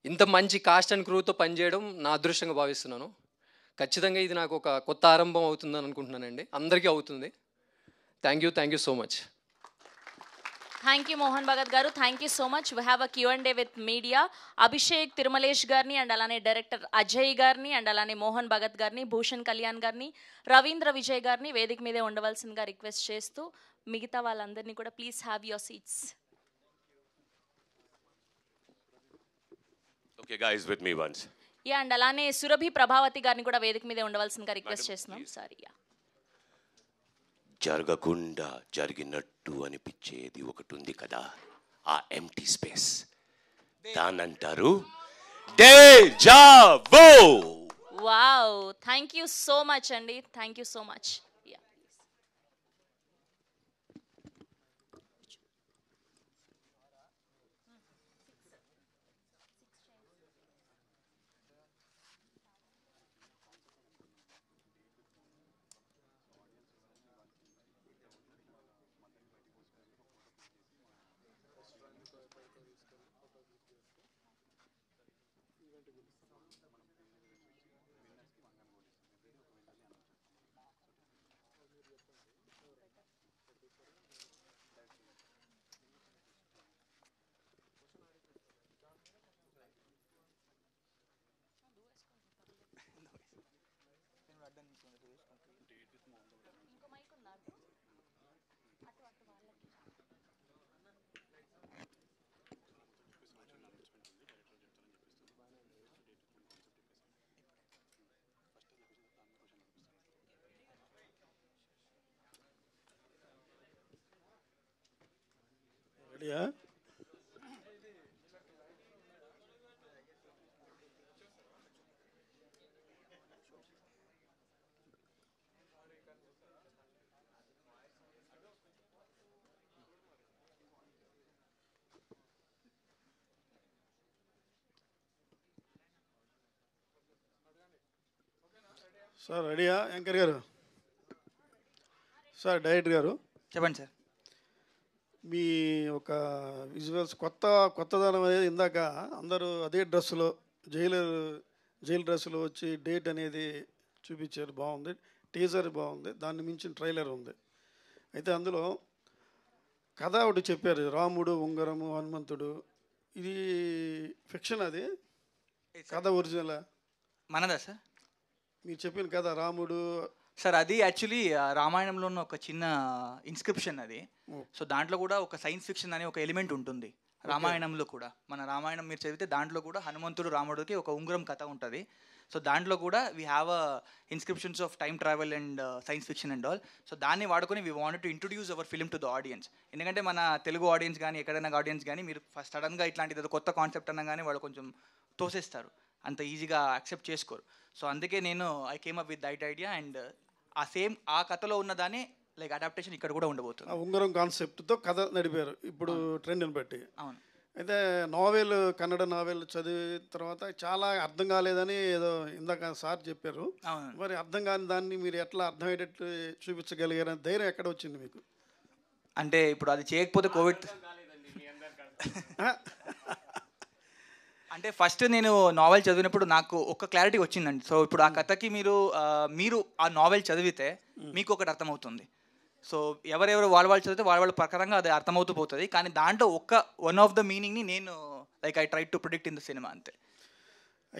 ఇంత మంచి కాస్ట్ అండ్ క్రూతో పనిచేయడం నా అదృష్టంగా భావిస్తున్నాను. ఖచ్చితంగా ఇది నాకు ఒక కొత్త ఆరంభం అవుతుందని అనుకుంటున్నానండి, అందరికీ అవుతుంది. Thank you so much.
Thank you Mohan Bhagat garu, thank you so much. We have a Q&A with media. Abhishek Tirumalesh గారిని అండ్ అలానే డైరెక్టర్ అజయ్ గారిని అండ్ అలానే మోహన్ భగత్ గారిని, భూషణ్ కళ్యాణ్ గారిని, రవీంద్ర విజయ్ గారిని వేదిక మీదే ఉండవలసిందిగా రిక్వెస్ట్ చేస్తూ మిగతా వాళ్ళందరినీ కూడా please have your seats.
Okay guys, with me ones.
Yeah, and అలానే సురభి ప్రభావతి గారిని కూడా వేదిక మీదే ఉండవలసిందిగా రిక్వెస్ట్ చేస్తున్నాం. సారీ. యా,
జరగకుండా జరిగినట్టు అనిపించేది ఒకటి ఉంది కదా, ఆ ఎంటీ స్పేస్, దానంటారు deja vu.
Wow, thank you so much అండి, థ్యాంక్ యూ సో మచ్.
రెడీయా? సార్ రెడీయా? యాంకర్ గారు, సార్ డైరెక్టర్ గారు
చెప్పండి సార్.
మీ ఒక విజువల్స్ కొత్తదనం అనేది ఇందాక అందరూ అదే డ్రెస్సులో జైలు డ్రెస్సులో వచ్చి డేట్ అనేది చూపించారు, బాగుంది. టీజర్ బాగుంది, దాన్ని మించిన ట్రైలర్ ఉంది. అయితే అందులో కథ ఒకటి చెప్పారు, రాముడు ఉంగరము హనుమంతుడు. ఇది ఫిక్షన్, అది కథ ఒరిజినల్
మనదా సార్?
మీరు చెప్పిన కథ రాముడు
సార్ అది యాక్చువల్లీ రామాయణంలో ఉన్న ఒక చిన్న ఇన్స్క్రిప్షన్ అది. సో దాంట్లో కూడా ఒక సైన్స్ ఫిక్షన్ అనే ఒక ఎలిమెంట్ ఉంటుంది రామాయణంలో కూడా. మన రామాయణం మీరు చదివితే దాంట్లో కూడా హనుమంతుడు రాముడికి ఒక ఉంగరం కథ ఉంటుంది. సో దాంట్లో కూడా we have inscriptions of time travel and science fiction and all. So దాన్ని వాడుకొని we wanted to introduce hour film to the audience. ఎందుకంటే మన తెలుగు ఆడియన్స్ కానీ ఎక్కడైనా ఆడియన్స్ కానీ మీరు ఫస్ట్ సడన్గా ఇట్లాంటిది ఏదో కొత్త కాన్సెప్ట్ అన్నా కానీ వాళ్ళు కొంచెం తోసేస్తారు, అంత ఈజీగా యాక్సెప్ట్ చేసుకోరు. సో అందుకే నేను I came up with that idea and ఆ కథలో ఉన్నదాన్ని లైక్ అడాప్టేషన్ ఇక్కడ కూడా ఉండబోతుంది.
ఉంగరం కాన్సెప్ట్తో కథ నడిపారు ఇప్పుడు ట్రెండ్ని బట్టి.
అవును.
అయితే కన్నడ నావెల్ చదివిన తర్వాత చాలా అర్థం కాలేదని ఏదో ఇందాక సార్ చెప్పారు. మరి అర్థం కాని దాన్ని మీరు ఎట్లా అర్థమయ్యేటట్టు చూపించగలిగారని ధైర్యం ఎక్కడ వచ్చింది మీకు?
అంటే ఇప్పుడు అది చేయకపోతే కోవిడ్ అంటే ఫస్ట్ నేను నావెల్ చదివినప్పుడు నాకు ఒక క్లారిటీ వచ్చిందండి. సో ఇప్పుడు ఆ కథకి మీరు ఆ నావెల్ చదివితే మీకు ఒకటి అర్థమవుతుంది. సో ఎవరెవరు వాళ్ళు చదివితే వాళ్ళ ప్రకారంగా అది అర్థమవుతూ పోతుంది. కానీ దాంట్లో వన్ ఆఫ్ ద మీనింగ్ని నేను like I try to predict in the సినిమా అంతే.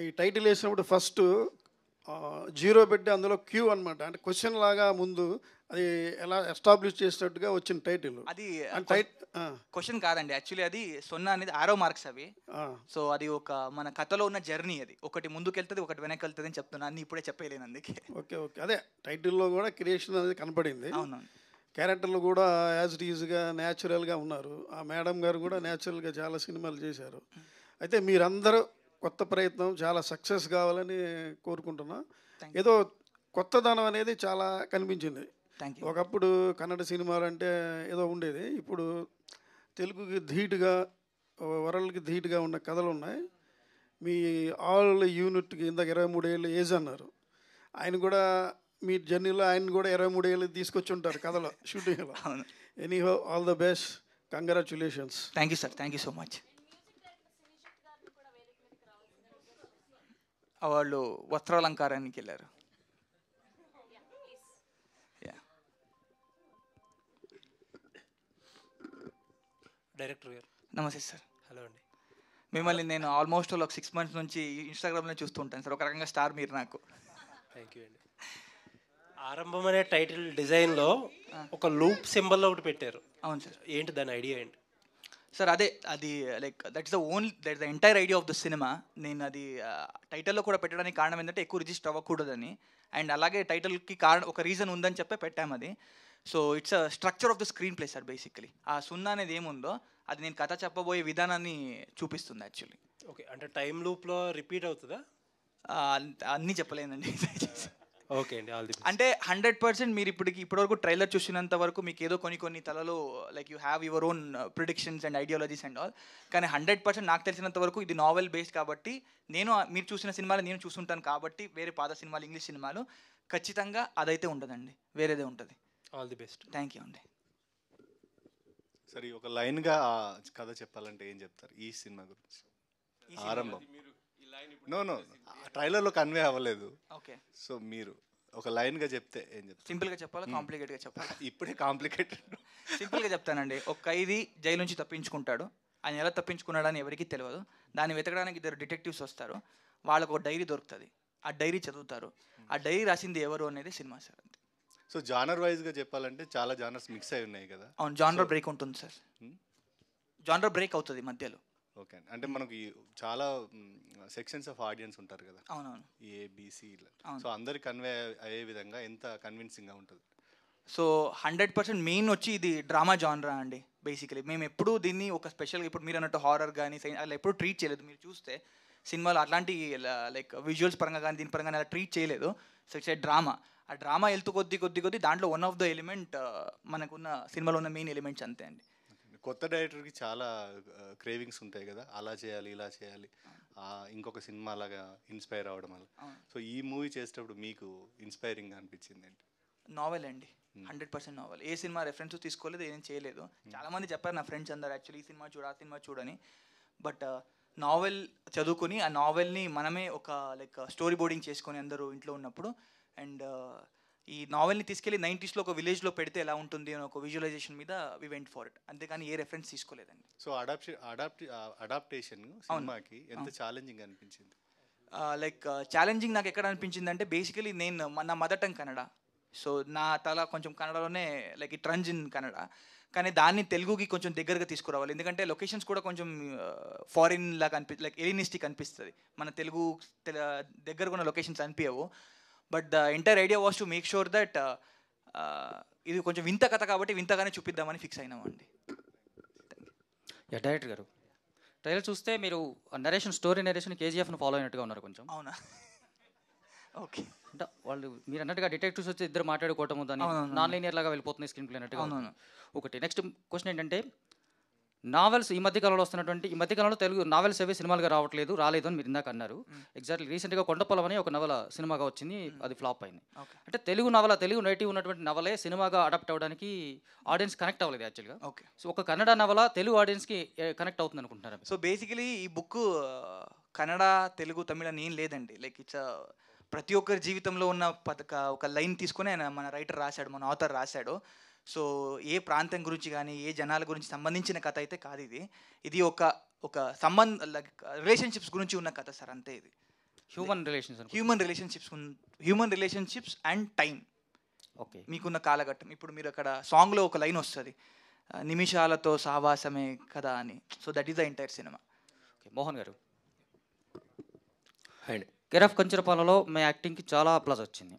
ఈ టైటిల్ వేసినప్పుడు ఫస్ట్ 0 పెట్టి అందులో క్యూ అనమాట, అంటే క్వశ్చన్ లాగా ముందు అది ఎలా ఎస్టాబ్లిష్ చేసినట్టుగా వచ్చిన టైటిల్.
అది క్వశ్చన్ కాదండి, యాక్చువల్లీ అది 0 అనేది ఆరో మార్క్స్ అవి. సో అది ఒక మన కథలో ఉన్న జర్నీ, అది ఒకటి ముందుకు వెళ్తుంది ఒకటి వెనక్కి వెళ్తుంది అని చెప్తున్నాను, అన్ని ఇప్పుడే చెప్పలేను అందుకే.
ఓకే ఓకే, అదే టైటిల్లో కూడా క్రియేషన్ అనేది కనపడింది.
అవును,
క్యారెక్టర్లు కూడా యాజ్ ఇట్ ఈజ్గా న్యాచురల్గా ఉన్నారు. ఆ మేడం గారు కూడా న్యాచురల్గా చాలా సినిమాలు చేశారు. అయితే మీరందరూ కొత్త ప్రయత్నం చాలా సక్సెస్ కావాలని కోరుకుంటున్నా. ఏదో కొత్తదనం అనేది చాలా కనిపించింది. ఒకప్పుడు కన్నడ సినిమాలు అంటే ఏదో ఉండేది, ఇప్పుడు తెలుగుకి ధీటుగా వరల్డ్కి ధీటుగా ఉన్న కథలు ఉన్నాయి. మీ ఆల్ యూనిట్కి ఇందాక 23 ఏళ్ళు ఏజ్ అన్నారు, ఆయన కూడా మీ జర్నీలో ఆయన కూడా 23 ఏళ్ళు తీసుకొచ్చి ఉంటారు కథలో షూటింగ్లో. Anyhow all the best, congratulations.
Thank you sir, thank you so much. వాళ్ళు వస్త్రాలంకారానికి వెళ్ళారు.
డైరెక్టర్ గారు
నమస్తే సార్.
హలో అండి.
మిమ్మల్ని నేను ఆల్మోస్ట్ ఒక 6 months నుంచి ఇన్స్టాగ్రామ్లో చూస్తూ ఉంటాను సార్. ఒక రకంగా స్టార్ మీరు నాకు.
థ్యాంక్ యూ అండి. ఆరంభం అనే టైటిల్ డిజైన్లో ఒక లూప్ సింబల్ ఒకటి పెట్టారు.
అవును సార్.
ఏంటి దాని ఐడియా ఏంటి
సార్? అది like that's the entire idea of the cinema. నేను అది టైటిల్లో కూడా పెట్టడానికి కారణం ఏంటంటే ఎక్కువ రిజిస్టర్ అవ్వకూడదని, అండ్ అలాగే టైటిల్కి ఒక రీజన్ ఉందని చెప్పి పెట్టాము అది. So it's a structure of the screen play sir. Basically ఆ 0 అనేది ఏముందో అది నేను కథ చెప్పబోయే విధానాన్ని చూపిస్తుంది యాక్చువల్లీ.
ఓకే, అంటే టైం లూప్లో రిపీట్ అవుతుందా?
అన్నీ చెప్పలేనండి.
ఓకే అండి, ఆల్ ది బెస్ట్.
అంటే 100% మీరు ఇప్పటివరకు ట్రైలర్ చూసినంత వరకు మీకు ఏదో కొన్ని తలలో like you have your own predictions and ideologies and all. కానీ 100% నాకు తెలిసినంత వరకు ఇది నావెల్ బేస్డ్ కాబట్టి మీరు చూసిన సినిమాలు నేను చూసుంటాను కాబట్టి వేరే పాత సినిమాలు ఇంగ్లీష్ సినిమాలు ఖచ్చితంగా అదైతే ఉండదండి, వేరేదే ఉంటుంది.
All the best.
Thank you అండి.
సరే, ఒక లైన్గా కథ చెప్పాలంటే ఏం చెప్తారు ఈ సినిమా గురించి? ఆరంభం నో ట్రైలర్లో కన్వే అవ్వలేదు.
ఓకే,
సో మీరు ఒక లైన్గా చెప్తే ఏం చెప్తారు?
సింపుల్గా చెప్పాలా, కాంప్లికేట్గా చెప్పాలా?
ఇప్పుడే కాంప్లికేటెడ్.
సింపుల్గా చెప్తానండి. ఒక ఖైదీ జైలు నుంచి తప్పించుకుంటాడు. ఆయన ఎలా తప్పించుకున్నాడని ఎవరికీ తెలియదు. దాన్ని వెతకడానికి 2 డిటెక్టివ్స్ వస్తారు. వాళ్ళకు ఒక డైరీ దొరుకుతుంది. ఆ డైరీ చదువుతారు. ఆ డైరీ రాసింది ఎవరు అనేది సినిమా సార్. అంతే.
సో జానర్ వైజ్గా చెప్పాలంటే చాలా జానర్స్ మిక్స్ అయి ఉన్నాయి కదా?
అవును, జానర్ బ్రేక్ ఉంటుంది సార్. జానర్ బ్రేక్ అవుతుంది మధ్యలో.
ఓకే, అంటే మనకి చాలా సెక్షన్స్ ఆఫ్ ఆడియన్స్ ఉంటారు కదా?
అవునవును.
ఏబిసి. సో అందరికి కన్వే అయ్యే విధంగా ఎంత కన్విన్సింగ్గా ఉంటుంది?
సో 100% మెయిన్ వచ్చి ఇది డ్రామా జానరా అండి. బేసికలీ మేము ఎప్పుడూ దీన్ని ఒక స్పెషల్గా ఇప్పుడు మీరు అన్నట్టు హారర్ కానీ అలా ఎప్పుడు ట్రీట్ చేయలేదు. మీరు చూస్తే సినిమాలో అట్లాంటి లైక్ విజువల్స్ పరంగా కానీ దీని పరంగా అలా ట్రీట్ చేయలేదు. So it's a drama. ఆ డ్రామా వెళ్తూ కొద్ది దాంట్లో వన్ ఆఫ్ ద ఎలిమెంట్ మనకున్న సినిమాలో ఉన్న మెయిన్ ఎలిమెంట్స్ అంతే అండి.
కొత్త డైరెక్టర్కి చాలా క్రేవింగ్స్ ఉంటాయి కదా, అలా చేయాలి ఇలా చేయాలి, ఇంకొక సినిమా లాగా ఇన్స్పైర్ అవ్వడం వల్ల. సో ఈ మూవీ చేసేటప్పుడు మీకు ఇన్స్పైరింగ్ అనిపించింది ఏంటి?
నావెల్ అండి, 100% నావెల్. ఏ సినిమా రెఫరెన్స్ తీసుకోలేదు, ఏం చేయలేదు. చాలామంది చెప్పారు నా ఫ్రెండ్స్ అందరు యాక్చువల్లీ ఈ సినిమా చూడు ఆ సినిమా చూడని. బట్ నావెల్ చదువుకొని ఆ నావెల్ని మనమే ఒక లైక్ స్టోరీ బోర్డింగ్ చేసుకొని అందరూ ఇంట్లో ఉన్నప్పుడు అండ్ ఈ నావెల్ని తీసుకెళ్ళి 90s ఒక విలేజ్లో పెడితే ఎలా ఉంటుంది అని ఒక విజువలైజేషన్ మీద వి వెంట్ ఫర్ ఇట్. అంతేకాని ఏ రెఫరెన్స్ తీసుకోలేదండి.
సో అడాప్టేషన్ సినిమాకి ఎంత ఛాలెంజింగ్ అనిపించింది?
లైక్ ఛాలెంజింగ్ నాకు ఎక్కడ అనిపించింది అంటే బేసికలీ నేను నా మదర్ టంగ్ కన్నడ. సో నా తల కొంచెం కన్నడలోనే like it runs in Kannada. కానీ దాన్ని తెలుగుకి కొంచెం దగ్గరగా తీసుకురావాలి. ఎందుకంటే లొకేషన్స్ కూడా కొంచెం ఫారిన్ లాగా లైక్ ఎలినిస్టిక్ అనిపిస్తుంది. మన తెలుగు దగ్గరకు ఉన్న లొకేషన్స్ అనిపించవు. But the entire idea was to make sure that ఇది కొంచెం వింత కథ కాబట్టి వింతగానే చూపిద్దామని ఫిక్స్ అయినామండి.
డైరెక్టర్ గారు ట్రైలర్ చూస్తే మీరు నరేషన్ స్టోరీ నరేషన్ కేజీఎఫ్ను ఫాలో అయినట్టుగా ఉన్నారు కొంచెం.
అవునా? ఓకే.
అంటే వాళ్ళు మీరు అన్నట్టుగా డిటెక్టివ్స్ వచ్చి ఇద్దరు మాట్లాడుకోవటము దాన్ని నాన్ లీనియర్ లాగా వెళ్ళిపోతుంది స్క్రీన్ ప్లే అన్నట్టుగా. ఒకటి నెక్స్ట్ క్వశ్చన్ ఏంటంటే నావెల్స్ ఈ మధ్యకాలంలో వస్తున్నటువంటి ఈ మధ్యకాలంలో తెలుగు నావెల్స్ అవి సినిమాలుగా రాలేదు అని మీరు ఇందాక అన్నారు. ఎగ్జాక్ట్లీ రీసెంట్గా కొండపొలం అని ఒక నవల సినిమాగా వచ్చింది, అది ఫ్లాప్ అయింది. అంటే తెలుగు నేటివ్ ఉన్నటువంటి నవలే సినిమాగా అడాప్ట్ అవ్వడానికి ఆడియన్స్ కనెక్ట్ అవ్వలేదు యాక్చువల్గా.
ఓకే.
సో ఒక కన్నడ నవల తెలుగు ఆడియన్స్కి కనెక్ట్ అవుతుంది అనుకుంటున్నారు?
సో బేసికలీ ఈ బుక్ కన్నడ తెలుగు తమిళ అని ఏం లేదండి. లైక్ ఇట్స్ ప్రతి ఒక్కరి జీవితంలో ఉన్న ఒక లైన్ తీసుకుని ఆయన మన రైటర్ రాశాడు, మన ఆథర్ రాశాడు. సో ఏ ప్రాంతం గురించి కానీ ఏ జనాల గురించి సంబంధించిన కథ అయితే కాదు ఇది. ఇది ఒక రిలేషన్షిప్స్ గురించి ఉన్న కథ సార్, అంతే. ఇది human relationships and time.
Okay.
మీకున్న కాలఘట్టం. ఇప్పుడు మీరు అక్కడ సాంగ్లో ఒక లైన్ వస్తుంది, నిమిషాలతో సావాసమే కదా అని. So that is the entire cinema.
Okay. Mohan గారు, కేర్ ఆఫ్ కంచరపాలలో మీ యాక్టింగ్కి చాలా ప్లస్ వచ్చింది.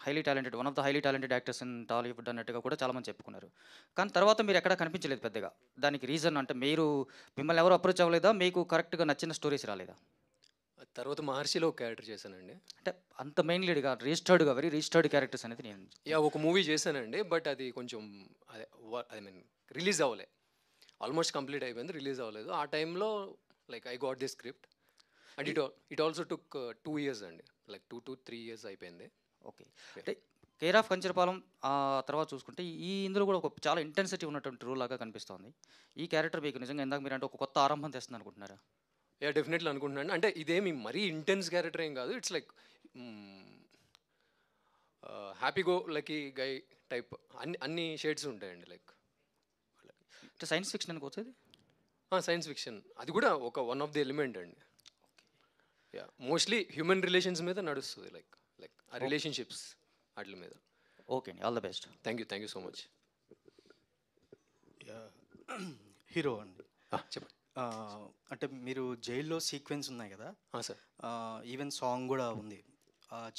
Highly talented, one of the highly talented actors in Tollywood అన్నట్టుగా కూడా చాలామంది చెప్పుకున్నారు. కానీ తర్వాత మీరు ఎక్కడ కనిపించలేదు పెద్దగా. దానికి రీజన్ అంటే మిమ్మల్ని ఎవరు అప్రోచ్ అవ్వలేదా, మీకు కరెక్ట్గా నచ్చిన స్టోరీస్ రాలేదా?
తర్వాత మహర్షిలో ఒక క్యారెక్టర్ చేశానండి.
అంటే అంత మెయిన్ లీడ్గా వెరీ రిజిస్టర్డ్ క్యారెక్టర్స్ అనేది నేను
ఒక మూవీ చేశానండి. బట్ అది కొంచెం రిలీజ్ అవ్వలే. ఆల్మోస్ట్ కంప్లీట్ అయిపోయింది, రిలీజ్ అవ్వలేదు. ఆ టైంలో like I got the script and it also took 2 years అండి. లైక్ 2 to 3 years అయిపోయింది.
ఓకే. అంటే కేర్ ఆఫ్ కంచరపాలెం ఆ తర్వాత చూసుకుంటే ఇందులో కూడా ఒక చాలా ఇంటెన్సిటీ ఉన్నటువంటి రోల్ లాగా కనిపిస్తుంది. ఈ క్యారెక్టర్ మీకు నిజంగా ఇందాక మీరు అంటే ఒక కొత్త ఆరంభం తెస్తుంది అనుకుంటున్నారా?
డెఫినెట్లీ అనుకుంటున్నాను. అంటే ఇదేమి మరీ ఇంటెన్స్ క్యారెక్టర్ ఏం కాదు. It's like happy go lucky guy type అన్ని షేడ్స్ ఉంటాయండి. లైక్
అంటే సైన్స్ ఫిక్షన్ అనుకోవచ్చు అది.
సైన్స్ ఫిక్షన్ అది కూడా వన్ ఆఫ్ ది ఎలిమెంట్ అండి. మోస్ట్లీ హ్యూమన్ రిలేషన్స్ మీద నడుస్తుంది. లైక్ ఆ రిలేషన్షిప్స్ వాటి మీద.
ఓకే అండి, all the best.
Thank you so much.
Hero అండి,
చెప్పండి.
అంటే మీరు జైల్లో సీక్వెన్స్ ఉన్నాయి కదా
సార్,
ఈవెన్ సాంగ్ కూడా ఉంది.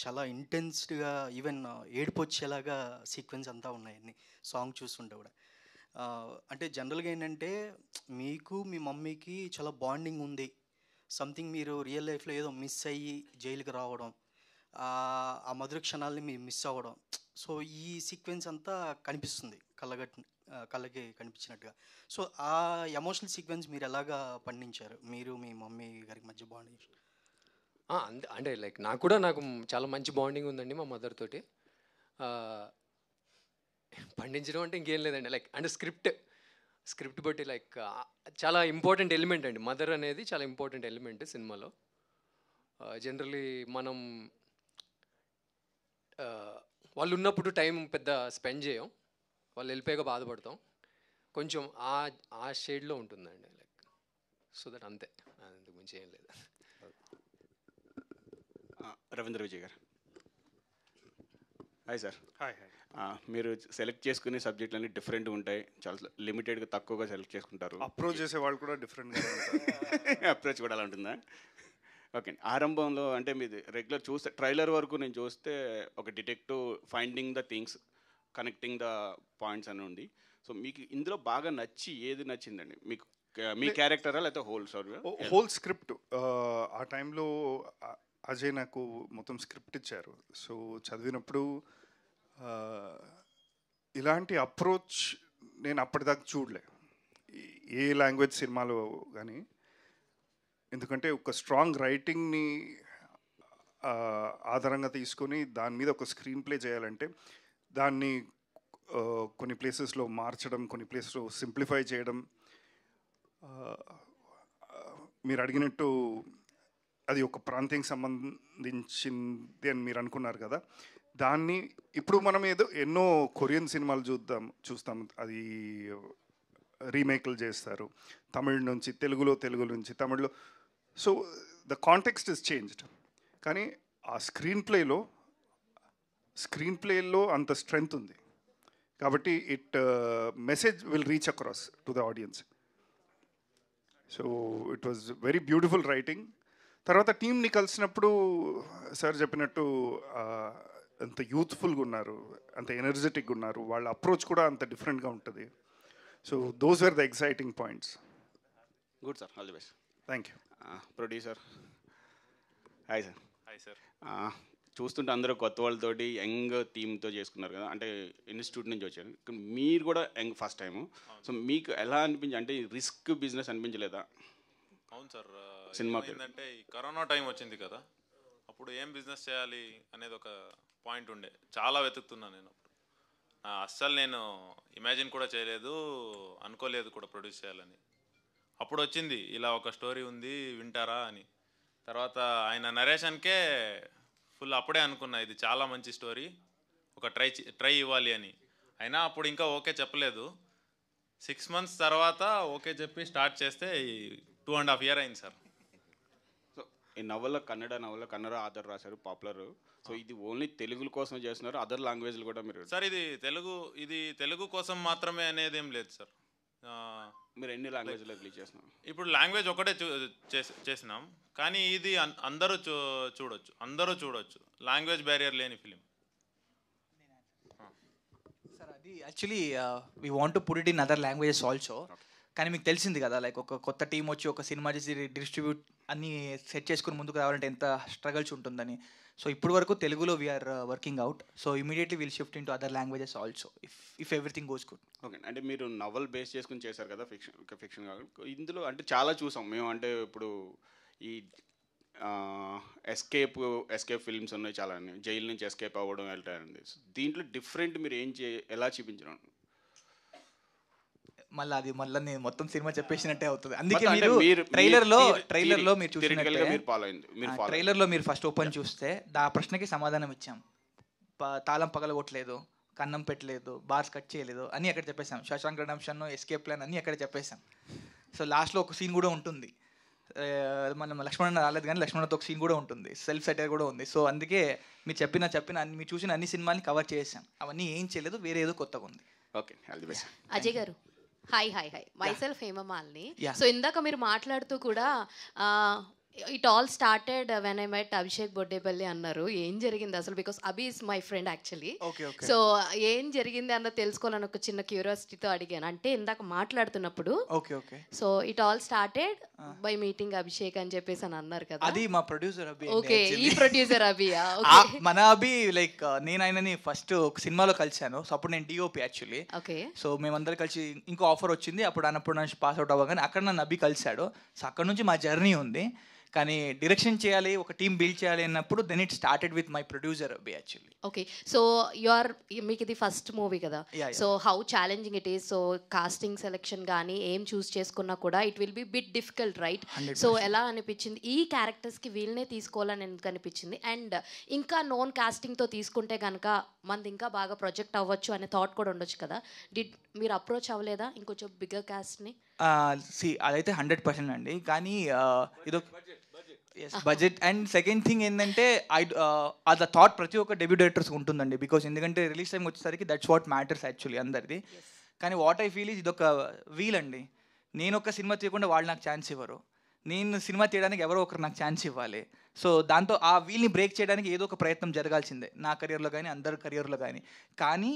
చాలా ఇంటెన్స్డ్గా ఈవెన్ ఏడుపు వచ్చేలాగా సీక్వెన్స్ అంతా ఉన్నాయండి సాంగ్ చూస్తుంటే కూడా. అంటే జనరల్గా ఏంటంటే మీకు మీ మమ్మీకి చాలా బాండింగ్ ఉంది. సంథింగ్ మీరు రియల్ లైఫ్లో ఏదో మిస్ అయ్యి జైలుకి రావడం, ఆ మధుర క్షణాలని మీరు మిస్ అవ్వడం. సో ఈ సీక్వెన్స్ అంతా కనిపిస్తుంది కళ్ళకి కనిపించినట్టుగా. సో ఆ ఎమోషనల్ సీక్వెన్స్ మీరు ఎలాగా పండించారు, మీరు మీ మమ్మీ గారికి మధ్య బాండింగ్?
అంటే లైక్ నాకు చాలా మంచి బాండింగ్ ఉందండి మా మదర్ తోటి. పండించడం అంటే ఇంకేం లేదండి. లైక్ అంటే స్క్రిప్ట్ బట్టి లైక్ చాలా ఇంపార్టెంట్ ఎలిమెంట్ అండి. మదర్ అనేది చాలా ఇంపార్టెంట్ ఎలిమెంట్ సినిమాలో. జనరలీ మనం వాళ్ళు ఉన్నప్పుడు టైం పెద్ద స్పెండ్ చేయం, వాళ్ళు వెళ్ళిపోయాక బాధపడతాం. కొంచెం ఆ షేడ్లో ఉంటుందండి. లైక్ సో దట్ అంతే, అందుకు మించి ఏం లేదు.
రవీంద్ర విజయ్ గారు, హాయ్ సార్.
హాయ్.
మీరు సెలెక్ట్ చేసుకునే సబ్జెక్టులు అన్నీ డిఫరెంట్గా ఉంటాయి, చాలా లిమిటెడ్గా తక్కువగా సెలెక్ట్ చేసుకుంటారు.
అప్రోచ్ చేసే వాళ్ళు కూడా డిఫరెంట్గా
అప్రోచ్ కూడా అలా ఉంటుందా? ఓకే. ఆరంభంలో అంటే మీది రెగ్యులర్ చూస్తే ట్రైలర్ వరకు నేను చూస్తే ఒక detective finding the things, connecting the points అని ఉంది. సో మీకు ఇందులో బాగా నచ్చి ఏది నచ్చిందండి మీకు? మీ క్యారెక్టరా లేకపోతే హోల్ స్టోరీ?
Whole script. ఆ టైంలో అజయ్ నాకు మొత్తం స్క్రిప్ట్ ఇచ్చారు. సో చదివినప్పుడు ఇలాంటి అప్రోచ్ నేను అప్పటిదాకా చూడలే ఏ లాంగ్వేజ్ సినిమాలో కానీ. ఎందుకంటే ఒక స్ట్రాంగ్ రైటింగ్ని ఆధారంగా తీసుకొని దాని మీద ఒక స్క్రీన్ ప్లే చేయాలంటే దాన్ని కొన్ని ప్లేసెస్లో మార్చడం, కొన్ని ప్లేసెస్లో సింప్లిఫై చేయడం. మీరు అడిగినట్టు అది ఒక ప్రాంతానికి సంబంధించింది అని మీరు అనుకున్నారు కదా, దాన్ని ఇప్పుడు మనం ఎన్నో కొరియన్ సినిమాలు చూస్తాం, అది రీమేక్లు చేస్తారు తమిళ నుంచి తెలుగు నుంచి తమిళ్లో. So the context is changed. కానీ ఆ స్క్రీన్ ప్లేలో అంత స్ట్రెంగ్త్ ఉంది కాబట్టి message will reach across to the audience. So it was very beautiful writing. తర్వాత టీంని కలిసినప్పుడు సార్ చెప్పినట్టు అంత యూత్ఫుల్గా ఉన్నారు, అంత ఎనర్జెటిక్గా ఉన్నారు, వాళ్ళ అప్రోచ్ కూడా అంత డిఫరెంట్గా ఉంటుంది. So those are the exciting points.
Good sir, all the best.
Thank you.
Producer hi sir.
Hi sir.
చూస్తుంటే అందరూ కొత్త వాళ్ళతోటి యంగ్ థీమ్తో చేసుకున్నారు కదా, అంటే ఇన్స్టిట్యూట్ నుంచి వచ్చారు, మీరు కూడా యంగ్ ఫస్ట్ టైము. సో మీకు ఎలా అనిపించి, అంటే రిస్క్ బిజినెస్ అనిపించలేదా?
అవును సార్.
సినిమా
ఏంటంటే ఈ కరోనా టైం వచ్చింది కదా, అప్పుడు ఏం బిజినెస్ చేయాలి అనేది ఒక పాయింట్ ఉండే. చాలా వెతుకుతున్నా నేను. అస్సలు నేను ఇమాజిన్ కూడా చేయలేదు, అనుకోలేదు కూడా ప్రొడ్యూస్ చేయాలని. అప్పుడు వచ్చింది ఇలా ఒక స్టోరీ ఉంది వింటారా అని. తర్వాత ఆయన నరేషన్కే ఫుల్ అప్పుడే అనుకున్నా ఇది చాలా మంచి స్టోరీ, ఒక ట్రై ఇవ్వాలి అని. అయినా అప్పుడు ఇంకా ఓకే చెప్పలేదు. 6 months తర్వాత ఓకే చెప్పి స్టార్ట్ చేస్తే 2.5 years అయింది సార్.
సో ఈ నవల కన్నడ ఆధార్ రాశారు, పాపులర్. సో ఇది ఓన్లీ తెలుగు కోసం చేస్తున్నారు, అదర్ లాంగ్వేజ్లు కూడా మీరు?
సార్ ఇది తెలుగు కోసం మాత్రమే అనేది ఏం లేదు సార్.
మీరు ఎన్ని లాంగ్వేజ్లో రిలీజ్ చేస్తున్నారు?
ఇప్పుడు లాంగ్వేజ్ ఒకటే చేసినాం, కానీ ఇది అందరూ చూడొచ్చు. లాంగ్వేజ్ బ్యారియర్ లేని ఫిలిం.
సార్ అది actually we want to put it in other languages also. కానీ మీకు తెలిసింది కదా, లైక్ ఒక కొత్త టీం వచ్చి ఒక సినిమా చేసి డిస్ట్రిబ్యూట్ అన్నీ సెట్ చేసుకుని ముందుకు రావాలంటే ఎంత స్ట్రగల్స్ ఉంటుందని. సో ఇప్పుడు వరకు తెలుగులో we're working out. So immediately will shift in to other languages also if everything goes good.
Okay. అంటే మీరు నవల్ బేస్ చేసుకుని చేశారు కదా, ఫిక్షన్ కాదు ఇందులో. అంటే చాలా చూసాం మేము, అంటే ఇప్పుడు ఈ ఎస్కేప్ ఫిల్మ్స్ ఉన్నాయి చాలా, జైలు నుంచి ఎస్కేప్ అవ్వడం వెళ్తారండి. దీంట్లో డిఫరెంట్ మీరు ఎలా చూపించడం?
మళ్ళీ నేను మొత్తం సినిమా చెప్పేసినట్టే అవుతుంది. అందుకే మీరు ట్రైలర్లో మీరు చూసినట్టే, ట్రైలర్లో మీరు ఫస్ట్ ఓపెన్ చూస్తే ఆ ప్రశ్నకి సమాధానం ఇచ్చాం. తాళం పగలగొట్టలేదు, కన్నం పెట్టలేదు, బార్స్ కట్ చేయలేదు అని అక్కడ చెప్పేసాం. శశాంక్ రెడెంప్షన్, ఎస్కేప్ ప్లాన్ అన్నీ అక్కడ చెప్పేసాం. సో లాస్ట్లో ఒక సీన్ కూడా ఉంటుంది, మనం లక్ష్మణ రాలేదు కానీ లక్ష్మణతో ఒక సీన్ కూడా ఉంటుంది, సెల్ఫ్ సెటర్ కూడా ఉంది. సో అందుకే మీరు చెప్పిన మీరు చూసిన అన్ని సినిమాని కవర్ చేసాం. అవన్నీ ఏం చేయలేదు, వేరే ఏదో కొత్తగా ఉంది.
ఓకే.
అజయ్ గారు హాయ్ మైసెల్ఫ్ హేమమాలిని. సో ఇందాక మీరు మాట్లాడుతూ కూడా it all started when I met Abhishek Boddepalli అన్నారు. ఏం జరిగింది అసలు? Because Abhi is my friend actually. So ఏం జరిగింది అన్న తెలుసుకోవాలని ఒక చిన్న క్యూరియాసిటీతో అడిగాను. అంటే ఇందాక మాట్లాడుతున్నప్పుడు so it all started by meeting Abhishek అని చెప్పేసి అని అన్నారు కదా,
అది మా ప్రొడ్యూసర్ అభి.
ఓకే, ఈ ప్రొడ్యూసర్ అభియా?
మన అభి లైక్ నేను ఆయనని ఫస్ట్ ఒక సినిమాలో కలిశాను. సో అప్పుడు నేను డిఓపి యాక్చువల్లీ.
ఓకే.
సో మేమందరం కలిసి ఇంకో ఆఫర్ వచ్చింది, అప్పుడు నుంచి పాస్ అవుట్ అవ్వగానే అక్కడ నన్ను అభి కలిశాడు. సో అక్కడ నుంచి మా జర్నీ ఉంది. కానీ డైరెక్షన్ చేయాలి, ఒక టీమ్ బిల్డ్ చేయాలి అన్నప్పుడు then it started with my producer Abhi actually.
Okay. So మీకు ఇది ఫస్ట్ మూవీ కదా, so how challenging it is? So casting selection కానీ ఏం చూస్ చేసుకున్నా కూడా it will be bit difficult right? So ఎలా అనిపించింది ఈ క్యారెక్టర్స్కి వీళ్ళనే తీసుకోవాలని ఎందుకు అనిపించింది? అండ్ ఇంకా నోన్ కాస్టింగ్తో తీసుకుంటే కనుక మనది ఇంకా బాగా ప్రొజెక్ట్ అవ్వచ్చు అనే థాట్ కూడా ఉండొచ్చు కదా, మీరు అప్రోచ్ అవ్వలేదా ఇంకొంచెం బిగ్గర్ కాస్ట్ని?
అదైతే 100% అండి. కానీ ఇదో బడ్జెట్ అండ్ సెకండ్ థింగ్ ఏంటంటే అది థాట్ ప్రతి ఒక్క డెబ్యూ డైరెక్టర్స్ ఉంటుందండి. బికాస్ ఎందుకంటే రిలీజ్ టైం వచ్చేసరికి దట్స్ వాట్ మ్యాటర్స్ యాక్చువల్లీ అందరిది. కానీ వాట్ ఐ ఫీల్ ఇది ఒక వీల్ అండి. నేను ఒక సినిమా తీయకుండా వాళ్ళు నాకు ఛాన్స్ ఇవ్వరు, నేను సినిమా తీయడానికి ఎవరో ఒకరు నాకు ఛాన్స్ ఇవ్వాలి. సో దాంతో ఆ వీల్ని బ్రేక్ చేయడానికి ఏదో ఒక ప్రయత్నం జరగాల్సిందే, నా కెరియర్లో కానీ అందరి కెరియర్లో కానీ. కానీ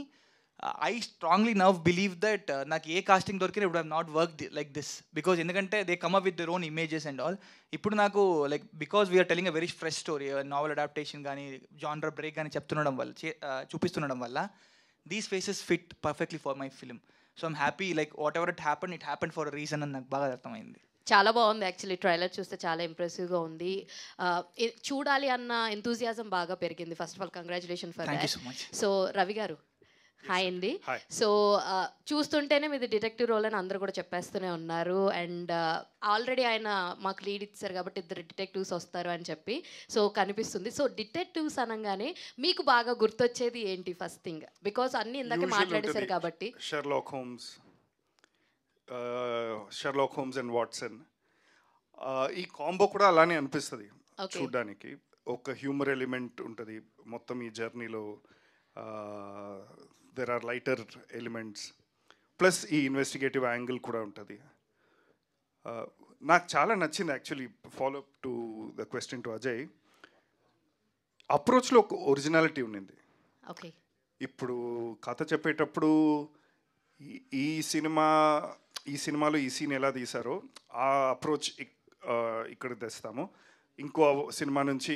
I strongly now believe that నాకు ఏ కాస్టింగ్ దొరికినా would have not work like this because ఎందుకంటే they come up with their own images and all. ఇప్పుడు నాకు like because we're telling a very fresh story, novel adaptation కానీ genre break కానీ చెప్తుండడం వల్ల చూపిస్తుండడం వల్ల these faces fit perfectly for my film. So I'm happy like whatever it happen for a reason అని నాకు బాగా అర్థమైంది.
చాలా బాగుంది యాక్చువల్లీ, ట్రైలర్ చూస్తే చాలా ఇంప్రెసివ్గా ఉంది. చూడాలి అన్న ఎంతూజియాజం బాగా పెరిగింది. First of all congratulation for
Thank you
that.
so much.
So Ravi గారు హాయ్ అండి.
Hi.
సో చూస్తుంటేనే మీది డిటెక్టివ్ రోల్ అని అందరూ కూడా చెప్పేస్తూనే ఉన్నారు. అండ్ ఆల్రెడీ ఆయన మాకు లీడ్ ఇచ్చారు కాబట్టి 2 డిటెక్టివ్స్ వస్తారు అని చెప్పి సో కనిపిస్తుంది. సో డిటెక్టివ్స్ అనగానే మీకు బాగా గుర్తొచ్చేది ఏంటి ఫస్ట్ థింగ్? బికాస్ అన్ని ఇందాక మాట్లాడేశారు కాబట్టి.
షెర్లాక్ హోమ్స్ అండ్ వాట్సన్, ఈ కాంబో కూడా అలానే అనిపిస్తుంది చూడ్డానికి. ఒక హ్యూమర్ ఎలిమెంట్ ఉంటుంది మొత్తం ఈ జర్నీలో, there are lighter elements, plus ఈ ఇన్వెస్టిగేటివ్ యాంగిల్ కూడా ఉంటుంది. నాకు చాలా నచ్చింది actually. Follow up to the question to Ajay, అప్రోచ్లో ఒక ఒరిజినాలిటీ ఉన్నింది.
ఓకే,
ఇప్పుడు కథ చెప్పేటప్పుడు ఈ సినిమాలో ఈ సీన్ ఎలా తీశారో ఆ అప్రోచ్ ఇక్కడ తెస్తాము, ఇంకో సినిమా నుంచి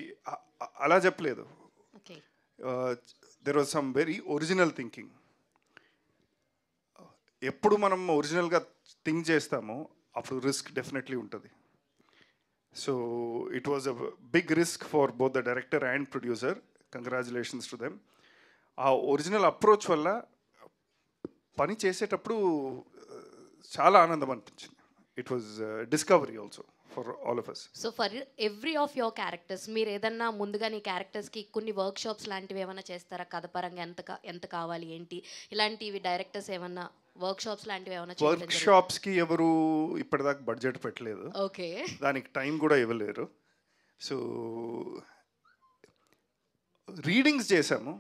అలా చెప్పలేదు. There was some very original thinking. ఎప్పుడు మనం ఒరిజినల్గా థింక్ చేస్తామో అప్పుడు రిస్క్ డెఫినెట్లీ ఉంటుంది. So it was a big risk for both the director and producer. Congratulations to them. ఆ ఒరిజినల్ అప్రోచ్ వల్ల పని చేసేటప్పుడు చాలా ఆనందం అనిపించింది. It was discovery also for all of us.
So for every of your characters మీరు ఏదన్నా ముందుగా నీ క్యారెక్టర్స్కి కొన్ని వర్క్ షాప్స్ లాంటివి ఏమైనా చేస్తారా? కథ పరంగా ఎంత కావాలి ఏంటి ఇలాంటివి డైరెక్టర్స్ ఏమన్నా వర్క్ షాప్స్ లాంటివి ఏమైనా?
వర్క్ షాప్స్కి ఎవరు ఇప్పటిదాకా బడ్జెట్ పెట్టలేదు.
ఓకే,
దానికి టైం కూడా ఇవ్వలేరు. సో రీడింగ్స్ చేశాము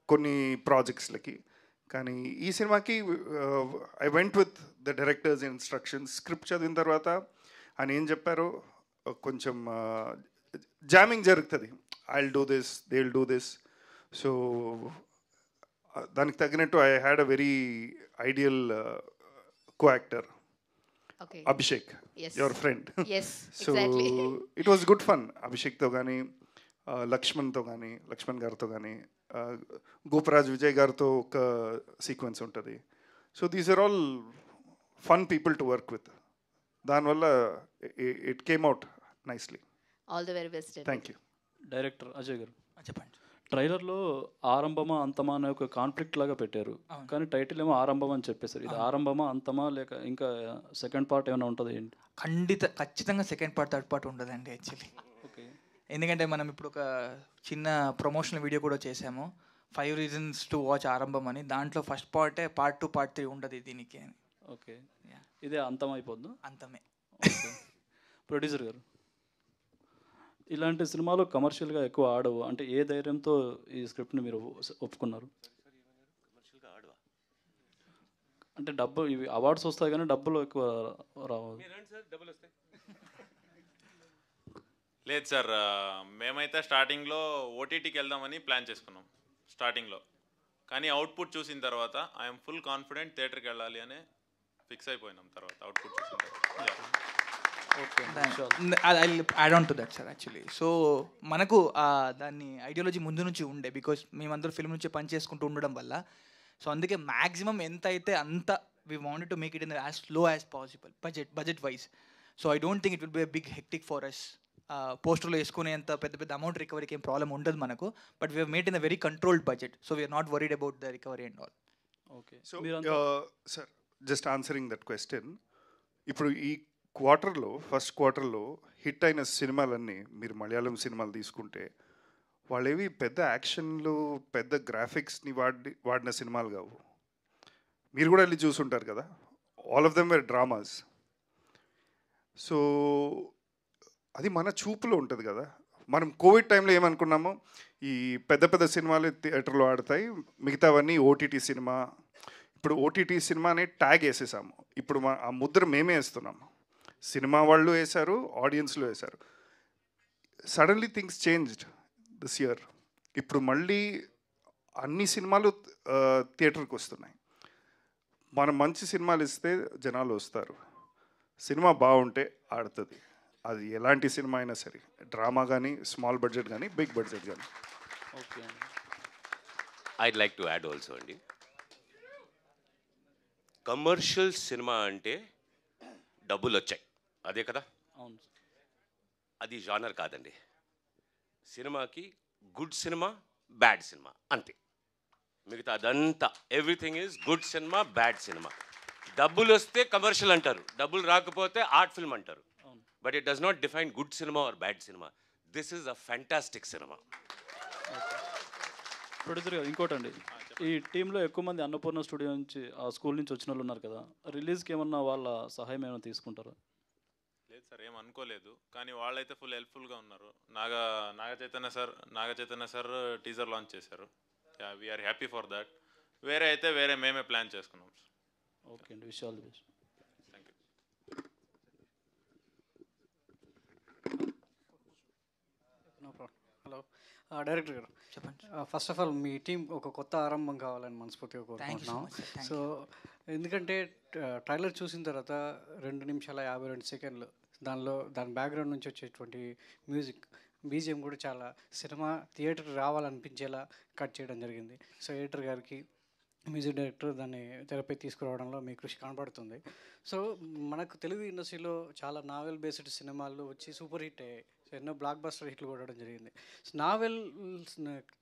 కొన్ని ప్రాజెక్ట్స్లకి, కానీ ఈ సినిమాకి I went with the director's instructions. Script చదివిన తర్వాత ఆయన ఏం చెప్పారో కొంచెం జామింగ్ జరుగుతుంది. I will do this, they will do this. So దానికి తగినట్టు I had a very ideal co actor, Abhishek, your friend. So it was good fun. అభిషేక్తో కానీ లక్ష్మణ్ గారితో కానీ గోపరాజ్ విజయ్ గారితో ఒక సీక్వెన్స్ ఉంటుంది. So these are all fun people to work with. దానివల్ల it came out nicely.
All the very best.
Thank you.
Director Ajay garu
చెప్పండి.
ట్రైలర్లో ఆరంభమా అంతమా అనే ఒక కాన్ఫ్లిక్ట్ లాగా పెట్టారు, కానీ టైటిల్ ఏమో ఆరంభం అని చెప్పేశారు. ఇది ఆరంభమా అంతమా లేక ఇంకా సెకండ్ పార్ట్ ఏమైనా ఉంటుంది ఏంటి?
ఖచ్చితంగా సెకండ్ పార్ట్ థర్డ్ పార్ట్ ఉండదండి యాక్చువల్లీ. ఓకే, ఎందుకంటే మనం ఇప్పుడు ఒక చిన్న ప్రమోషనల్ వీడియో కూడా చేసాము, 5 reasons to watch ఆరంభం అని. దాంట్లో ఫస్ట్ పార్టే పార్ట్ 2 పార్ట్ 3 ఉండదు దీనికి అని.
ఓకే, ఇదే అంతం అయిపోద్దు?
అంతమే.
ప్రొడ్యూసర్ గారు, ఇలాంటి సినిమాలు కమర్షియల్గా ఎక్కువ ఆడవు అంటే ఏ ధైర్యంతో ఈ స్క్రిప్ట్ని మీరు ఒప్పుకున్నారు? అంటే డబ్బు ఇవి అవార్డ్స్ వస్తాయి కానీ డబ్బులు ఎక్కువ రావు.
లేదు సార్, మేమైతే స్టార్టింగ్లో ఓటీటీకి వెళ్దామని ప్లాన్ చేసుకున్నాం స్టార్టింగ్లో, కానీ అవుట్పుట్ చూసిన తర్వాత ఐఎమ్ ఫుల్ కాన్ఫిడెంట్ థియేటర్కి వెళ్ళాలి అని ఫిక్స్ అయిపోయినాం తర్వాత అవుట్పుట్ చూసిన తర్వాత.
Add on to that sir actually. So మనకు దాన్ని ఐడియాలజీ ముందు నుంచి ఉండే, బికాస్ మేమందరూ ఫిల్మ్ నుంచి పని చేసుకుంటూ ఉండడం వల్ల. సో అందుకే మ్యాక్సిమం ఎంత అయితే అంత we wanted to make it in as low as possible budget wise. So I don't think it will be a big hectic for us. పోస్టర్లో వేసుకునేంత పెద్ద అమౌంట్ రికవరీకి ఏం ప్రాబ్లం ఉండదు మనకు, but we made in a very controlled budget. So we're not worried about the recovery and all.
Okay,
so sir just answering that question, ఇప్పుడు ఈ first క్వార్టర్లో హిట్ అయిన సినిమాలన్నీ మీరు మలయాళం సినిమాలు తీసుకుంటే వాళ్ళేవి పెద్ద యాక్షన్లు పెద్ద గ్రాఫిక్స్ని వాడిన సినిమాలు కావు. మీరు కూడా వెళ్ళి చూసుంటారు కదా, all of them were dramas. So అది మన చూపులో ఉంటుంది కదా. మనం కోవిడ్ టైంలో ఏమనుకున్నామో ఈ పెద్ద సినిమాలు థియేటర్లో ఆడతాయి, మిగతావన్నీ ఓటీటీ సినిమా. ఇప్పుడు ఓటీటీ సినిమా అనే ట్యాగ్ వేసేసాము. ఇప్పుడు ఆ ముద్ర మేమే వేస్తున్నాము. సినిమా వాళ్ళు వేశారు, ఆడియన్స్లో వేశారు. Suddenly things changed this year. ఇప్పుడు మళ్ళీ అన్ని సినిమాలు థియేటర్కి వస్తున్నాయి. మనం మంచి సినిమాలు ఇస్తే జనాలు వస్తారు. సినిమా బాగుంటే ఆడుతుంది. అది ఎలాంటి సినిమా అయినా సరే, డ్రామా కానీ, స్మాల్ బడ్జెట్ కానీ, బిగ్ బడ్జెట్ కానీ.
Okay, I'd like to add also అండి. కమర్షియల్ సినిమా అంటే డబ్బులు వచ్చాయి, అదే కదా.
అవును,
అది జానర్ కాదండి. సినిమాకి గుడ్ సినిమా, బ్యాడ్ సినిమా అంతే. మిగతా అదంతా ఎవ్రీథింగ్ ఈజ్ గుడ్ సినిమా, బ్యాడ్ సినిమా. డబ్బులు వస్తే కమర్షియల్ అంటారు, డబ్బులు రాకపోతే ఆర్ట్ ఫిల్మ్ అంటారు. But it does not define good సినిమా ఆర్ బ్యాడ్ సినిమా. దిస్ ఈజ్ అ ఫ్యాంటాస్టిక్ సినిమా.
ప్రొడ్యూసర్ గారు ఇంకోటి అండి, ఈ టీంలో ఎక్కువ మంది అన్నపూర్ణ స్టూడియో నుంచి, ఆ స్కూల్ నుంచి వచ్చిన వాళ్ళు ఉన్నారు కదా, రిలీజ్కి ఏమన్నా వాళ్ళ సహాయం ఏమైనా తీసుకుంటారా?
లేదు సార్, ఏం అనుకోలేదు, కానీ వాళ్ళైతే ఫుల్ హెల్ప్ఫుల్గా ఉన్నారు. Naga Chaitanya sir teaser launch చేశారు. We're happy for that. వేరే అయితే వేరే మేమే ప్లాన్ చేసుకున్నాం సార్.
ఓకే అండి, wish all the best.
Thank you.
No problem. Hello director గారు చెప్పండి. ఫస్ట్ ఆఫ్ ఆల్ మీ టీం ఒక కొత్త ఆరంభం కావాలని మనస్ఫూర్తిగా కోరుకుంటున్నాం. సో ఎందుకంటే ట్రైలర్ చూసిన తర్వాత 2 నిమిషాల 52 సెకండ్లు దాని బ్యాక్గ్రౌండ్ నుంచి వచ్చేటువంటి మ్యూజిక్ బీజిఎం కూడా చాలా సినిమా థియేటర్ రావాలనిపించేలా కట్ చేయడం జరిగింది. సో ఎడిటర్ గారికి, మ్యూజిక్ డైరెక్టర్ దాన్ని తెరపై తీసుకురావడంలో మీ కృషి కనబడుతుంది. సో మనకు తెలుగు ఇండస్ట్రీలో చాలా నావెల్ బేస్డ్ సినిమాలు వచ్చి సూపర్ హిట్ అయ్యాయి. సో ఎన్నో బ్లాక్ బస్టర్ హిట్లు కొట్టడం జరిగింది. నావెల్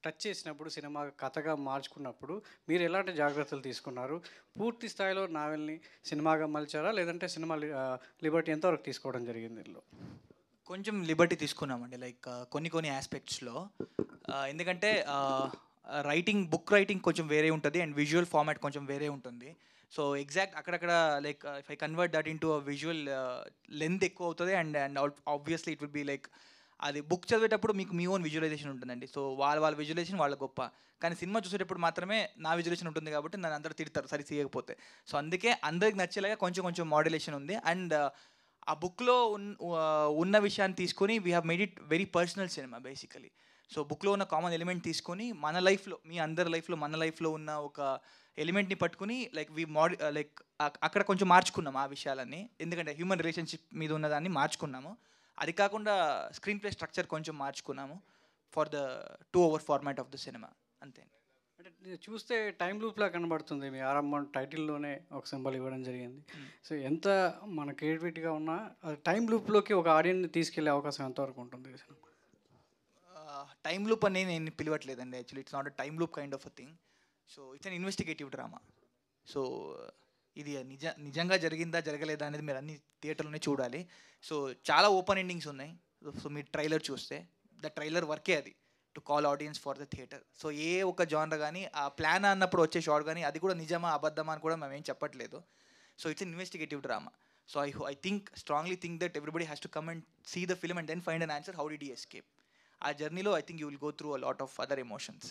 టచ్ చేసినప్పుడు, సినిమా కథగా మార్చుకున్నప్పుడు మీరు ఎలాంటి జాగ్రత్తలు తీసుకున్నారు? పూర్తి స్థాయిలో నావెల్ని సినిమాగా మలిచారా, లేదంటే సినిమా లిబర్టీ ఎంతవరకు తీసుకోవడం జరిగింది? ఇందులో
కొంచెం లిబర్టీ తీసుకున్నామండి, లైక్ కొన్ని ఆస్పెక్ట్స్లో. ఎందుకంటే బుక్ రైటింగ్ కొంచెం వేరే ఉంటుంది అండ్ విజువల్ ఫార్మాట్ కొంచెం వేరే ఉంటుంది. సో ఎగ్జాక్ట్ అక్కడక్కడ like if I convert that into visual length ఎక్కువ అవుతుంది and obviously it will be like అది బుక్ చదివేటప్పుడు మీకు మీ ఓన్ విజువలైజేషన్ ఉంటుందండి. సో వాళ్ళ విజువలైజేషన్ వాళ్ళ గొప్ప, కానీ సినిమా చూసేటప్పుడు మాత్రమే నా విజువలైజేషన్ ఉంటుంది కాబట్టి నన్ను అందరూ తిడతారు సరి చేయకపోతే. సో అందుకే అందరికి నచ్చేలాగా కొంచెం మాడ్యులేషన్ ఉంది. అండ్ ఆ బుక్లో ఉన్న విషయాన్ని తీసుకొని we have made it very personal cinema basically. So బుక్లో ఉన్న కామన్ ఎలిమెంట్ తీసుకొని మన లైఫ్లో, మీ అందరి లైఫ్లో, మన లైఫ్లో ఉన్న ఒక ఎలిమెంట్ని పట్టుకుని లైక్ అక్కడ కొంచెం మార్చుకున్నాం ఆ విషయాలన్నీ. ఎందుకంటే హ్యూమన్ రిలేషన్షిప్ మీద ఉన్నదాన్ని మార్చుకున్నాము. అది కాకుండా స్క్రీన్ ప్లే స్ట్రక్చర్ కొంచెం మార్చుకున్నాము for the 2 hour format of the సినిమా, అంతే.
అంటే చూస్తే టైం లూప్లా కనబడుతుంది. మీ ఆరంభం టైటిల్లోనే ఒక సింబల్ ఇవ్వడం జరిగింది. సో ఎంత మన క్రియేటివిటీగా ఉన్నా అది టైం లూప్లోకి ఒక ఆడియన్ని తీసుకెళ్లే అవకాశం ఎంతవరకు ఉంటుంది?
టైం లూప్ అని నేను పిలవట్లేదండి, actually it's not a time loop kind of a thing. So it's an investigative drama. So ఇది నిజంగా జరిగిందా జరగలేదా అనేది మీరు అన్ని థియేటర్లోనే చూడాలి. సో చాలా ఓపెన్ ఎండింగ్స్ ఉన్నాయి. సో మీరు ట్రైలర్ చూస్తే ద ట్రైలర్ వర్కే అది to call audience for the theatre. So ఏ ఒక జానర్ కానీ ఆ ప్లాన్ అన్నప్పుడు వచ్చే షాట్ కానీ అది కూడా నిజమా అబద్ధమా అని కూడా మేము ఏం చెప్పట్లేదు. So it's an investigative drama. So I strongly think that everybody has to come and see the film and then find an answer how did he escape. ఆ జర్నీలో I think you will go through a lot of other emotions.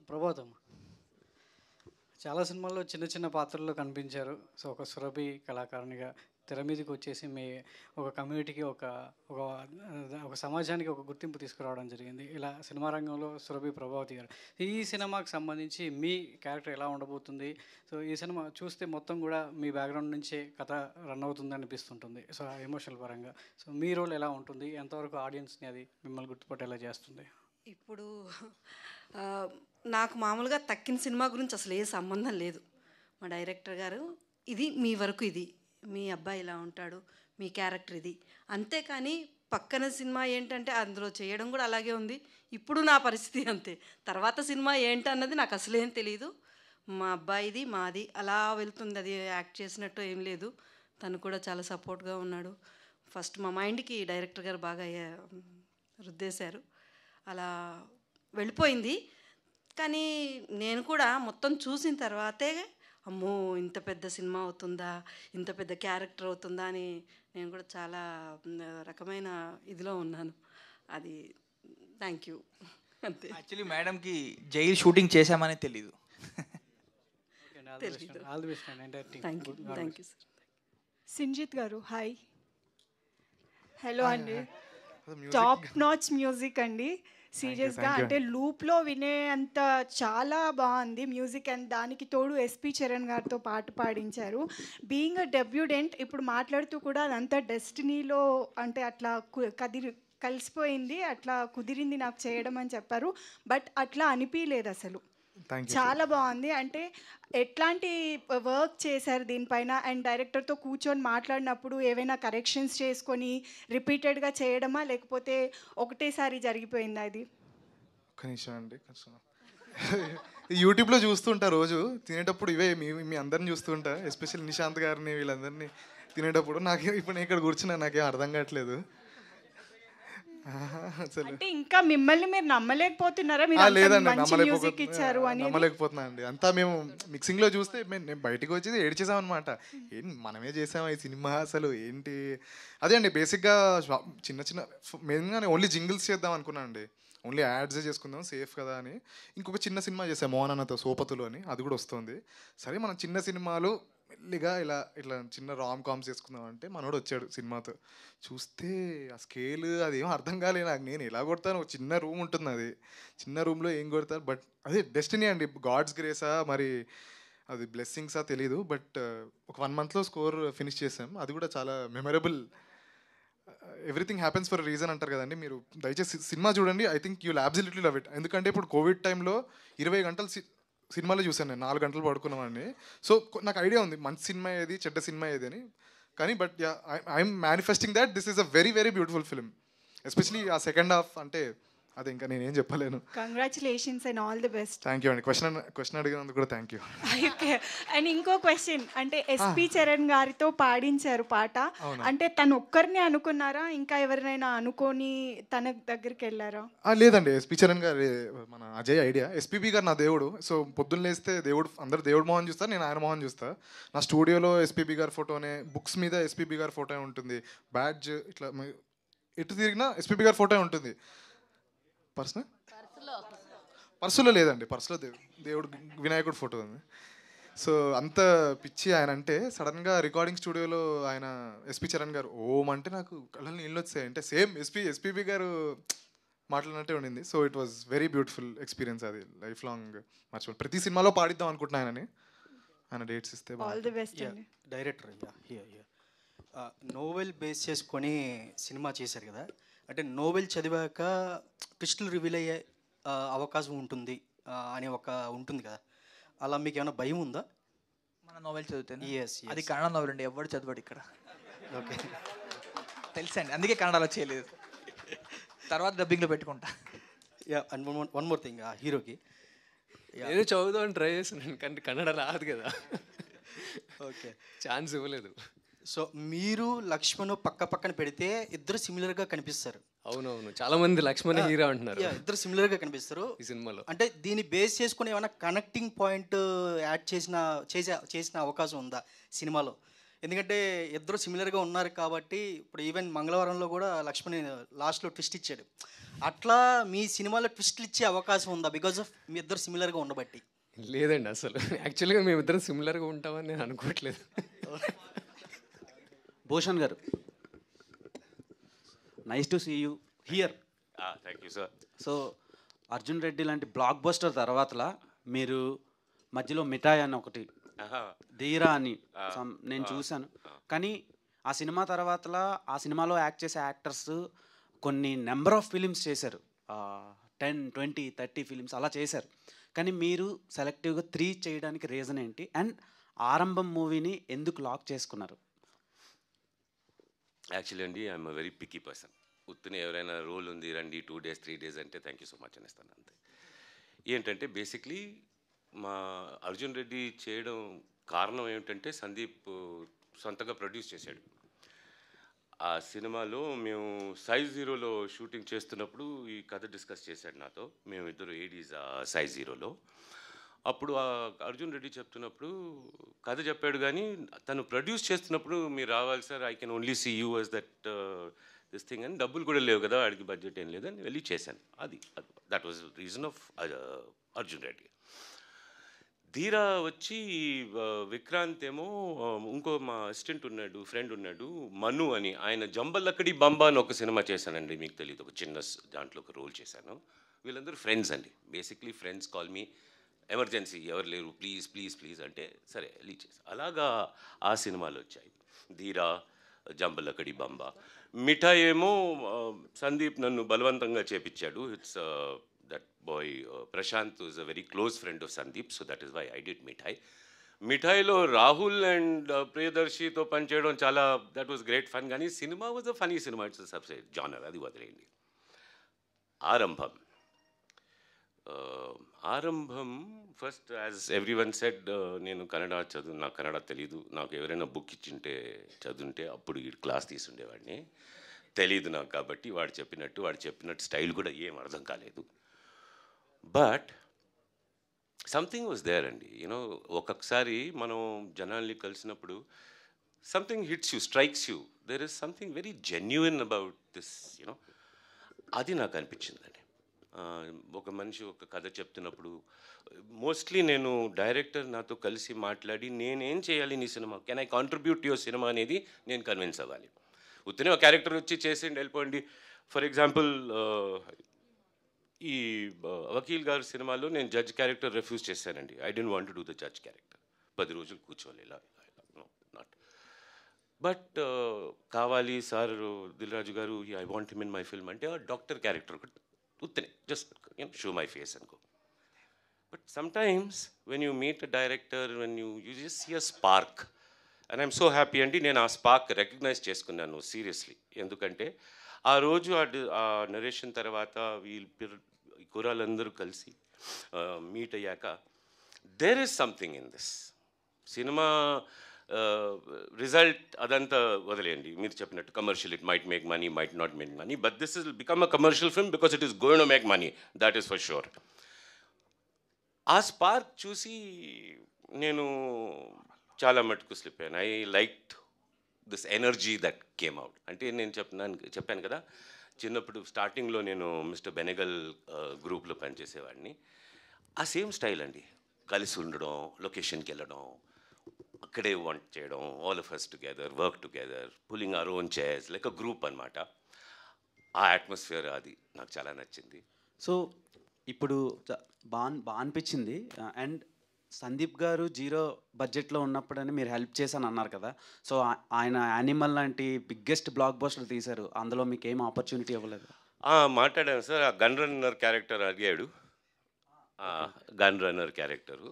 ప్రభాతం చాలా సినిమాల్లో చిన్న పాత్రల్లో కనిపించారు. So ఒక సురభి కళాకారునిగా తెర మీదకి వచ్చేసి మీ ఒక కమ్యూనిటీకి, ఒక సమాజానికి ఒక గుర్తింపు తీసుకురావడం జరిగింది. ఇలా సినిమా రంగంలో సురభి ప్రభావతి గారు, ఈ సినిమాకి సంబంధించి మీ క్యారెక్టర్ ఎలా ఉండబోతుంది? సో ఈ సినిమా చూస్తే మొత్తం కూడా మీ బ్యాక్గ్రౌండ్ నుంచే కథ రన్ అవుతుంది అనిపిస్తుంటుంది. సో ఎమోషనల్ పరంగా సో మీ రోల్ ఎలా ఉంటుంది? ఎంతవరకు ఆడియన్స్ని అది మిమ్మల్ని గుర్తుపట్టేలా చేస్తుంది?
ఇప్పుడు నాకు మామూలుగా తక్కిన సినిమా గురించి అసలు ఏ సంబంధం లేదు. మా డైరెక్టర్ గారు ఇది మీ వరకు, ఇది మీ అబ్బాయి ఇలా ఉంటాడు, మీ క్యారెక్టర్ ఇది, అంతేకాని పక్కన సినిమా ఏంటంటే అందులో చేయడం కూడా అలాగే ఉంది. ఇప్పుడు నా పరిస్థితి అంతే. తర్వాత సినిమా ఏంటన్నది నాకు అసలేం తెలియదు. మా అబ్బాయిది మాది అలా వెళ్తుంది. అది యాక్ట్ చేసినట్టు ఏం లేదు. తను కూడా చాలా సపోర్ట్గా ఉన్నాడు. ఫస్ట్ మా మైండ్కి డైరెక్టర్ గారు బాగా రుద్దేశారు. అలా వెళ్ళిపోయింది. కానీ నేను కూడా మొత్తం చూసిన తర్వాతే అమ్మో ఇంత పెద్ద సినిమా అవుతుందా, ఇంత పెద్ద క్యారెక్టర్ అవుతుందా అని నేను కూడా చాలా రకమైన ఇదిలో ఉన్నాను. అది థ్యాంక్ యూ అంతే.
యాక్చువల్లీ మేడంకి జైలు షూటింగ్ చేశామనే తెలీదు.
Thank you sir.
Sinjith garu hi. Hello అండి. టాప్ నాచ్ మ్యూజిక్ అండి. సీరియస్గా అంటే లూప్లో వినే అంత చాలా బాగుంది మ్యూజిక్, అండ్ దానికి తోడు ఎస్పి చరణ్ గారితో పాట పాడించారు. బీయింగ్ అ డెబ్యూడెంట్ ఇప్పుడు మాట్లాడుతూ కూడా అదంతా డెస్టినీలో అంటే అట్లా కలిసిపోయింది, అట్లా కుదిరింది నాకు చేయడం అని చెప్పారు. బట్ అట్లా అనిపించలేదు అసలు. చాలా బాగుంది. అంటే ఎట్లాంటి వర్క్ చేశారు దీనిపైన, అండ్ డైరెక్టర్తో కూర్చొని మాట్లాడినప్పుడు ఏవైనా కరెక్షన్స్ చేసుకొని రిపీటెడ్గా చేయడమా, లేకపోతే ఒకటేసారి జరిగిపోయిందా ఇది?
ఒక్క నిమిషం అండి, యూట్యూబ్లో చూస్తుంటా రోజు తినేటప్పుడు ఇవే మీ అందరిని చూస్తుంటా, ఎస్పెషల్లీ నిశాంత్ గారిని వీళ్ళందరినీ తినేటప్పుడు. నాకు ఇప్పుడు నేను ఇక్కడ కూర్చున్నా నాకేం అర్థం కావట్లేదు.
అంటే ఇంకా మిమ్మల్ని మీరు నమ్మలేకపోతున్నారా? మీరు
లేదండి,
మ్యూజిక్ ఇచ్చారు అని
నమ్మలేకపోతున్నా అండి. అంతా మేము మిక్సింగ్లో చూస్తే నేను బయటకు వచ్చేది ఏడ్చేసాం అనమాట. ఏంటి మనమే చేసాం ఈ సినిమా, అసలు ఏంటి అదే అండి. బేసిక్గా చిన్న చిన్న మెయిన్గా ఓన్లీ జింగిల్స్ చేద్దాం అనుకున్నాను అండి, ఓన్లీ యాడ్సే చేసుకుందాం సేఫ్ కదా అని. ఇంకొక చిన్న సినిమా చేసాం మోహన్ అన్నతో, సోపతులు అని, అది కూడా వస్తుంది. సరే మనం చిన్న సినిమాలు మెల్లిగా ఇట్లా చిన్న రామ్ కామ్స్ చేసుకుందాం అంటే మనోడు వచ్చాడు సినిమాతో. చూస్తే ఆ స్కేల్ అదేం అర్థం కాలేదు నాకు. నేను ఎలా కొడతాను, ఒక చిన్న రూమ్ ఉంటుంది, అది చిన్న రూమ్లో ఏం కొడతారు. బట్ అదే డెస్టినీ అండి, గాడ్స్ గ్రేసా మరి అది బ్లెస్సింగ్సా తెలీదు. బట్ ఒక 1 monthలో స్కోర్ ఫినిష్ చేసాం, అది కూడా చాలా memorable. Everything happens for reason అంటారు కదండి. మీరు దయచేసి సినిమా చూడండి, I think you will absolutely love it. ఎందుకంటే ఇప్పుడు కోవిడ్ టైంలో 20 గంటలు సినిమాలో చూసాను నేను, 4 గంటలు పడుకున్నామని. సో నాకు ఐడియా ఉంది మంచి సినిమా ఏది, చెడ్డ సినిమా ఏది అని. కానీ but I'm manifesting that this is a very very beautiful film. Especially ఆ సెకండ్ హాఫ్ అంటే అది ఇంకా నేనేం చెప్పలేను.
Congratulations and all the best.
Thank you అండి, క్వశ్చన్ అడిగినందుకు కూడా థ్యాంక్ యూ.
అండ్ ఇంకో క్వశ్చన్, అంటే ఎస్పి చరణ్ గారితో పాడించారు పాట, అంటే తను ఒక్కరిని అనుకున్నారా, ఇంకా ఎవరినైనా అనుకొని తన దగ్గరికి వెళ్ళారా?
లేదండి, ఎస్పి చరణ్ గారు మన అజయ్ ఐడియా. ఎస్పీబీ గారు నా దేవుడు. సో పొద్దున్న లేస్తే అందరు దేవుడు మోహన్ చూస్తారు, నేను ఆయన మోహన్ చూస్తా. నా స్టూడియోలో ఎస్పీబీ గారి ఫోటోనే, బుక్స్ మీద ఎస్పీబీ గారి ఫోటో ఉంటుంది, బ్యాడ్జ్ ఇట్లా ఎటు తిరిగినా ఎస్పీబీ గారి ఫోటో ఉంటుంది. పర్సులో లేదండి, పర్సులో దేవుడు వినాయకుడు ఫోటో ఉంది. సో అంత పిచ్చి ఆయన అంటే. సడన్గా రికార్డింగ్ స్టూడియోలో ఆయన ఎస్పి చరణ్ గారు ఓం అంటే నాకు కళ్ళని నీళ్ళు వచ్చాయి. అంటే సేమ్ ఎస్పీబీ గారు మాట్లాడినట్టే ఉండింది. So it was very beautiful experience, అది లైఫ్ లాంగ్ మర్చిపో. ప్రతి సినిమాలో పాడిద్దాం అనుకుంటున్నా ఆయనని, ఆయన డేట్స్ ఇస్తే.
ఆల్ ది బెస్ట్ అండి.
డైరెక్టర్ నోవెల్ బేస్ చేసుకొని సినిమా చేశారు కదా, అంటే నోవెల్ చదివాక ట్విస్టులు రివీల్ అయ్యే అవకాశం ఉంటుంది అనే ఒక ఉంటుంది కదా, అలా మీకు ఏమైనా భయం ఉందా?
మన నోవెల్ చదివితే
అది
కన్నడ నోవెల్ అండి, ఎవరు చదవడు ఇక్కడ.
ఓకే
తెలుసండి, అందుకే కన్నడలో చేయలేదు, తర్వాత డబ్బింగ్లో పెట్టుకుంటా.
అండ్ వన్ మోర్ థింగ్, హీరోకి
నేను చదువుదామని ట్రై చేస్తున్నాను కానీ కన్నడ రాదు కదా,
ఓకే
ఛాన్స్ ఇవ్వలేదు.
సో మీరు లక్ష్మణ్ పక్కన పెడితే ఇద్దరు సిమిలర్గా కనిపిస్తారు.
అవునవును, చాలా మంది లక్ష్మణ్ హీరో అంటున్నారు.
ఇద్దరు సిమిలర్గా కనిపిస్తారు
ఈ సినిమాలో.
అంటే దీన్ని బేస్ చేసుకుని ఏమైనా కనెక్టింగ్ పాయింట్ యాడ్ చేసిన అవకాశం ఉందా సినిమాలో? ఎందుకంటే ఇద్దరు సిమిలర్గా ఉన్నారు కాబట్టి, ఇప్పుడు ఈవెన్ మంగళవారంలో కూడా లక్ష్మణ్ లాస్ట్లో ట్విస్ట్ ఇచ్చాడు. అట్లా మీ సినిమాలో ట్విస్ట్లు ఇచ్చే అవకాశం ఉందా బికాజ్ ఆఫ్ మీ ఇద్దరు సిమిలర్గా ఉండబట్టి?
లేదండి, అసలు యాక్చువల్గా మేమిద్దరం సిమిలర్గా ఉంటామని నేను అనుకోవట్లేదు.
Bhushan garu, nice to see you here.
Thank you sir.
So Arjun Reddy లాంటి బ్లాక్ బస్టర్ తర్వాతలా మీరు మధ్యలో మిఠాయి అని ఒకటి, ధీరా అని నేను చూశాను. కానీ ఆ సినిమా తర్వాతలా ఆ సినిమాలో యాక్ట్ చేసే యాక్టర్స్ కొన్ని నెంబర్ ఆఫ్ ఫిలిమ్స్ చేశారు, 10, 20, 30 ఫిలిమ్స్ అలా చేశారు. కానీ మీరు సెలెక్టివ్గా 3 చేయడానికి రీజన్ ఏంటి? అండ్ ఆరంభం మూవీని ఎందుకు లాక్ చేసుకున్నారు?
యాక్చువల్లీ అండి, I'm a very picky person. ఉత్తునే ఎవరైనా రోల్ ఉంది రండి 2 days 3 days అంటే థ్యాంక్ యూ సో మచ్ అనేస్తాను అంతే. ఏంటంటే బేసిక్లీ మా అర్జున్ రెడ్డి చేయడం కారణం ఏమిటంటే సందీప్ సొంతగా ప్రొడ్యూస్ చేశాడు. ఆ సినిమాలో మేము సైజ్ జీరోలో షూటింగ్ చేస్తున్నప్పుడు ఈ కథ డిస్కస్ చేశాడు నాతో. మేమిద్దరు ఏడీస్ సైజ్ జీరోలో. అప్పుడు అర్జున్ రెడ్డి చెప్తున్నప్పుడు కథ చెప్పాడు, కానీ తను ప్రొడ్యూస్ చేస్తున్నప్పుడు మీరు రావాలి sir, I can only see you as that this thing అని. డబ్బులు కూడా లేవు కదా, వాడికి బడ్జెట్ ఏం లేదని వెళ్ళి చేశాను. అది that was reason of Arjun Reddy. ధీరా వచ్చి విక్రాంత్ ఏమో ఇంకో మా అసిస్టెంట్ ఉన్నాడు, ఫ్రెండ్ ఉన్నాడు మను అని, ఆయన జంబలక్కడి బంబా అని ఒక సినిమా చేశానండి, మీకు తెలియదు, ఒక చిన్న దాంట్లో ఒక రోల్ చేశాను. వీళ్ళందరూ ఫ్రెండ్స్ అండి, basically friends call me, emergency ఎవరు లేరు ప్లీజ్ ప్లీజ్ ప్లీజ్ అంటే సరే లీడ్ చేసి అలాగా ఆ సినిమాలు వచ్చాయి. ధీరా, జంబలక్కడి బంబా. మిఠాయి ఏమో సందీప్ నన్ను బలవంతంగా చేపించాడు. It's that boy Prashant is a very close friend of Sandeep, so that is why I did Mithai. Mithaiలో రాహుల్ అండ్ ప్రియదర్శితో పనిచేయడం చాలా, దట్ వాస్ గ్రేట్ ఫన్. కానీ cinema was a funny cinema, it's subside genre, అది వదిలేయండి. ఆరంభం ఆరంభం first as every one said, నేను కన్నడ నాకు కన్నడ తెలీదు, నాకు ఎవరైనా బుక్ ఇచ్చింటే చదువుంటే అప్పుడు ఈ క్లాస్ తీసుండేవాడిని, తెలీదు నాకు. కాబట్టి వాడు చెప్పినట్టు స్టైల్ కూడా ఏం అర్థం కాలేదు. బట్ సంథింగ్ వాజ్ దేర్ అండి, యూనో. ఒక్కొక్కసారి మనం జనాల్ని కలిసినప్పుడు something hits you, strikes you, there is something very genuine about this, you know. అది నాకు అనిపించిందండి. ఒక మనిషి ఒక కథ చెప్తున్నప్పుడు మోస్ట్లీ నేను డైరెక్టర్ నాతో కలిసి మాట్లాడి నేనేం చేయాలి నీ cinema, can I contribute your cinema అనేది నేను కన్విన్స్ అవ్వాలి. ఉత్తనే ఒక క్యారెక్టర్ వచ్చి చేసేయండి వెళ్ళిపోండి. ఫర్ ఎగ్జాంపుల్ ఈ వకీల్ గారి సినిమాలో నేను జడ్జ్ క్యారెక్టర్ రిఫ్యూజ్ చేశానండి. I don't want to do the judge character. 10 రోజులు కూర్చోవాలి ఇలా నో నాట్. బట్ కావాలి sir Dilraju garu, I want him in my film అంటే డాక్టర్ క్యారెక్టర్ ఉత్తనే జస్ట్ షో మై ఫేస్ అనుకో. But sometimes when you meet a director, when you just see a spark, and I'm so happy అండి. నేను ఆ spark recognise చేసుకున్నాను seriously. ఎందుకంటే ఆ రోజు ఆ నరేషన్ తర్వాత ఈ కుర్రాళ్ళందరూ కలిసి మీట్ అయ్యాక there is something in this సినిమా. రిజల్ట్ అదంతా వదిలేయండి, మీరు చెప్పినట్టు commercial, it might make money, might not make money, but this is become a commercial film because it is going to make money, that is for sure. ఆ spark చూసి నేను చాలా మటుకు స్లిప్ అయ్యాను. I liked this energy that came out. అంటే నేను చెప్పాను కదా, చిన్నప్పుడు స్టార్టింగ్లో నేను మిస్టర్ బెనగల్ గ్రూప్లో పనిచేసేవాడిని. ఆ సేమ్ స్టైల్ అండి, కలిసి ఉండడం, లొకేషన్కి వెళ్ళడం, అక్కడే వంట చేయడం, all of us together, work together, pulling our own chairs like a group అనమాట. ఆ అట్మాస్ఫియర్ అది నాకు చాలా నచ్చింది.
సో ఇప్పుడు బాగా అనిపించింది. అండ్ సందీప్ గారు జీరో బడ్జెట్లో ఉన్నప్పుడని మీరు హెల్ప్ చేశాను అన్నారు కదా, సో ఆయన యానిమల్ లాంటి బిగ్గెస్ట్ బ్లాక్ బస్టర్ తీశారు, అందులో మీకు ఏం ఆపర్చునిటీ ఇవ్వలేదు?
మాట్లాడాను సార్. ఆ గన్ రన్నర్ క్యారెక్టర్ అడిగాడు, గన్ రన్నర్ క్యారెక్టరు.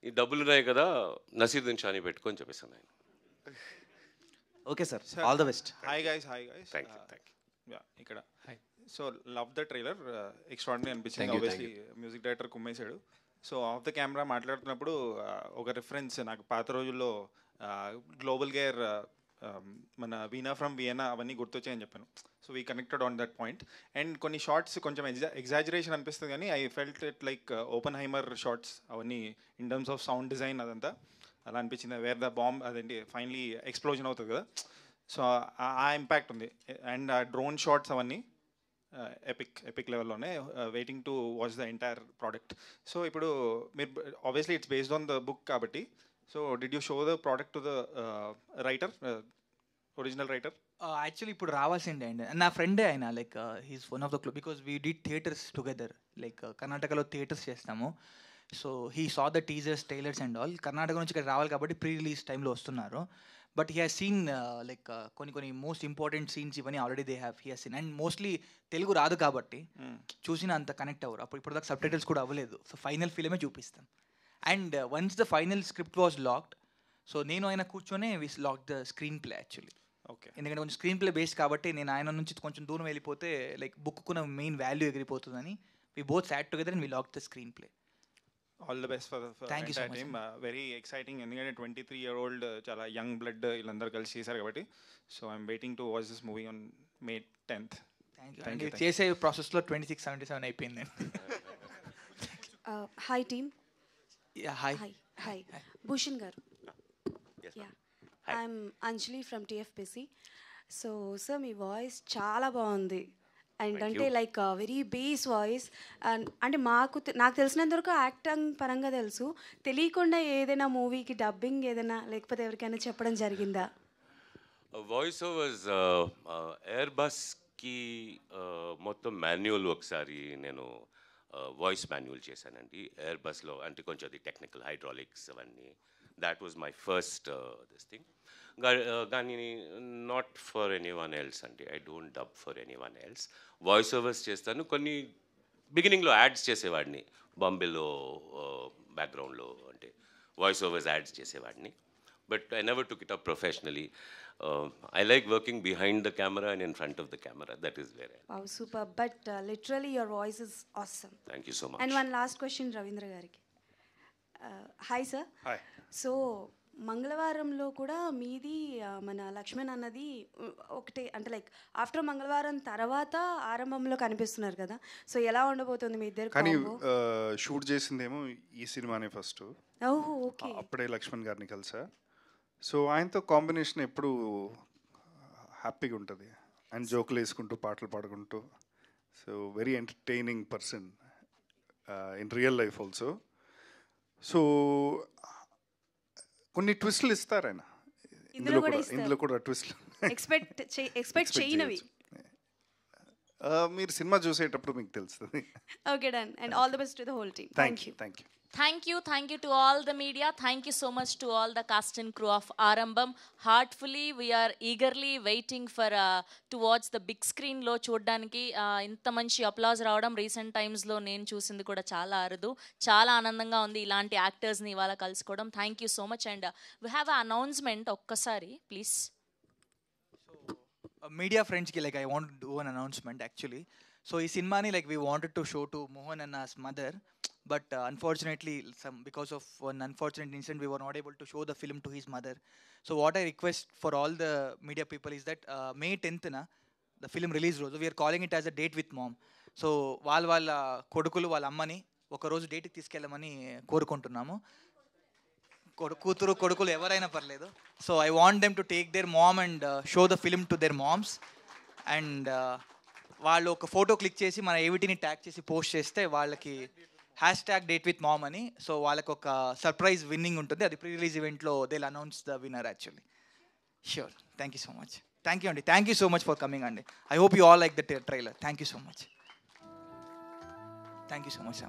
ఈ డబ్బులు ఉన్నాయి కదా నసీరుద్దీన్ షాని పెట్టుకొని చెప్పేసాను ఆయన.
Okay sir, all the best.
Hi guys.
Thank you.
Yeah ఇక్కడ so love the trailer, extraordinary అనిపించింది. ఆబ్వియస్లీ మ్యూజిక్ డైరెక్టర్ కుమ్మేశాడు. సో ఆఫ్ ద కెమెరా మాట్లాడుతున్నప్పుడు ఒక రిఫరెన్స్ నాకు పాత రోజుల్లో గ్లోబల్ గేర్, మన వీణా ఫ్రమ్ వియన్నా అవన్నీ గుర్తొచ్చాయని చెప్పాను. So we connected on that point. And కొన్ని షార్ట్స్ కొంచెం ఎగ్జాజరేషన్ అనిపిస్తుంది, కానీ I felt it like Oppenheimer shots అవన్నీ in terms of sound design అదంతా అలా అనిపించింది. వేర్ ద బాంబ్ అదేంటి ఫైనలీ ఎక్స్ప్లోజన్ అవుతుంది కదా, సో ఆ ఇంపాక్ట్ ఉంది. అండ్ ఆ డ్రోన్ షార్ట్స్ అవన్నీ ఎపిక్ లెవెల్లోనే, waiting to watch the entire product. So ఇప్పుడు మీరు obviously it's based on the book కాబట్టి, so did you show the product to the writer, original writer?
Actually ఇప్పుడు రావాల్సిందే అండి, నా ఫ్రెండే ఆయన, like he's one of the club because we did theatres together, like కర్ణాటకలో థియేటర్స్ చేస్తాము. So he saw the teasers, trailers and all. Karnataka నుంచి ఇక్కడ రావాలి కాబట్టి ప్రీ రిలీజ్ టైంలో వస్తున్నారు. But he has seen like కొన్ని మోస్ట్ ఇంపార్టెంట్ సీన్స్ ఇవన్నీ already they have he has seen. And mostly Telugu రాదు కాబట్టి చూసిన అంత కనెక్ట్ అవ్వరు. ఇప్పుడు దాకా సబ్ టైటిల్స్ కూడా అవ్వలేదు. సో ఫైనల్ ఫిల్మే చూపిస్తాం. And once the final script was locked, so నేను ఆయన కూర్చొనే we lock the screen play actually.
Okay.
ఎందుకంటే కొంచెం స్క్రీన్ ప్లే బేస్డ్ కాబట్టి నేను ఆయన నుంచి కొంచెం దూరం వెళ్ళిపోతే లైక్ బుక్కున్న మెయిన్ వాల్యూ ఎగిరిపోతుందని we both sat together and we lock the screen play.
All the best for entire team. Very exciting, ఎందుకంటే 23-year-old చాలా యంగ్ బ్లడ్ వీళ్ళందరూ కలిసి చేశారు కాబట్టి. So I'm waiting to watch this movie on May 10th.
Thank you. చేసే ప్రాసెస్లో 2677 అయిపోయింది.
Hi team.
Hi.
Bhushan garu. I'm Anjali from TFPC. సో సార్ మీ వాయిస్ చాలా బాగుంది అండ్ అంటే like very base voice. And అంటే నాకు తెలిసినంత వరకు యాక్టింగ్ పరంగా తెలుసు, తెలియకుండా ఏదైనా మూవీకి డబ్బింగ్ ఏదైనా లేకపోతే ఎవరికైనా చెప్పడం జరిగిందా?
వాయిస్ ఓవర్స్ ఎయిర్ బస్కి మొత్తం మాన్యువల్ ఒకసారి నేను వాయిస్ మాన్యువల్ చేశానండి ఎయిర్ బస్లో. అంటే కొంచెం అది టెక్నికల్ హైడ్రాలిక్స్ అవన్నీ. That was my first this thing. కానీ not for any one else అండి. I don't dub for any one else. Voice overs చేస్తాను. కొన్ని బిగినింగ్లో యాడ్స్ చేసేవాడిని బాంబేలో బ్యాక్గ్రౌండ్లో, అంటే వాయిస్ ఓవర్స్ యాడ్స్ చేసేవాడిని. But I never took it up professionally. I like working behind the camera and in front of the camera. That is where I...
Wow, super. But literally your voice is awesome.
Thank you so much.
And one last question, Ravindra gariki. Hi sir.
Hi.
So మంగళవారంలో కూడా మీది మన లక్ష్మణ్ అన్నది ఒకటే, అంటే like after మంగళవారం తర్వాత ఆరంభంలో కనిపిస్తున్నారు కదా, సో ఎలా ఉండబోతుంది మీ ఇద్దరు?
కానీ షూట్ చేసిందేమో ఈ సినిమానే ఫస్ట్.
ఓకే.
అప్పుడే లక్ష్మణ్ గారిని కలిసా. సో ఆయనతో కాంబినేషన్ ఎప్పుడు హ్యాపీగా ఉంటుంది. ఆయన జోకులు వేసుకుంటూ పాటలు పాడుకుంటూ. So very entertaining person in real life also. So కొన్ని ట్విస్ట్లు ఇస్తారు ఆయన ఇందులో కూడా ట్విస్ట్లు
ఎక్స్పెక్ట్ చేయనవి
మీరు సినిమా చూసేటప్పుడు మీకు తెలుస్తుంది.
Okay, done. And all the best to the whole team.
Thank you. Thank you.
Thank you to all the media. Thank you so much to all the cast and crew of Arambam. Heartfully, we are eagerly waiting for to watch the big screen lo చూడడానికి. ఇంత మంచి applause రావడం recent టైమ్స్లో నేను చూసింది కూడా చాలా అరుదు. చాలా ఆనందంగా ఉంది ఇలాంటి యాక్టర్స్ని ఇవాళ కలుసుకోవడం. Thank you so much. And we have a announcement, ఒక్కసారి ప్లీజ్.
మీడియా ఫ్రెండ్స్కి like I want do an announcement actually. So ఈ సినిమాని like we wanted to show to Mohan and his mother, but unfortunately because of one unfortunate incident we were not able to show the film to his mother. So what I request for all the media people is that May 10th na the film release roju we are calling it as a date with mom. So వాళ్ళ కొడుకులు వాళ్ళ అమ్మని ఒక రోజు డేట్కి తీసుకెళ్ళమని కోరుకుంటున్నాము. కూతురు కొడుకులు ఎవరైనా పర్లేదు. So I want them to take their mom and show the film to their moms. And వాళ్ళు ఒక ఫోటో క్లిక్ చేసి మన ఏవిటీని ట్యాగ్ చేసి పోస్ట్ చేస్తే వాళ్ళకి #datewithmom అని, సో వాళ్ళకి ఒక సర్ప్రైజ్ విన్నింగ్ ఉంటుంది. అది ప్రీ రిలీజ్ ఈవెంట్లో they will announce the winner actually. Sure. Thank you so much. Thank you అండి. Thank you so much for coming అండి. I hope you all like the trailer. Thank you so much. Thank you so much.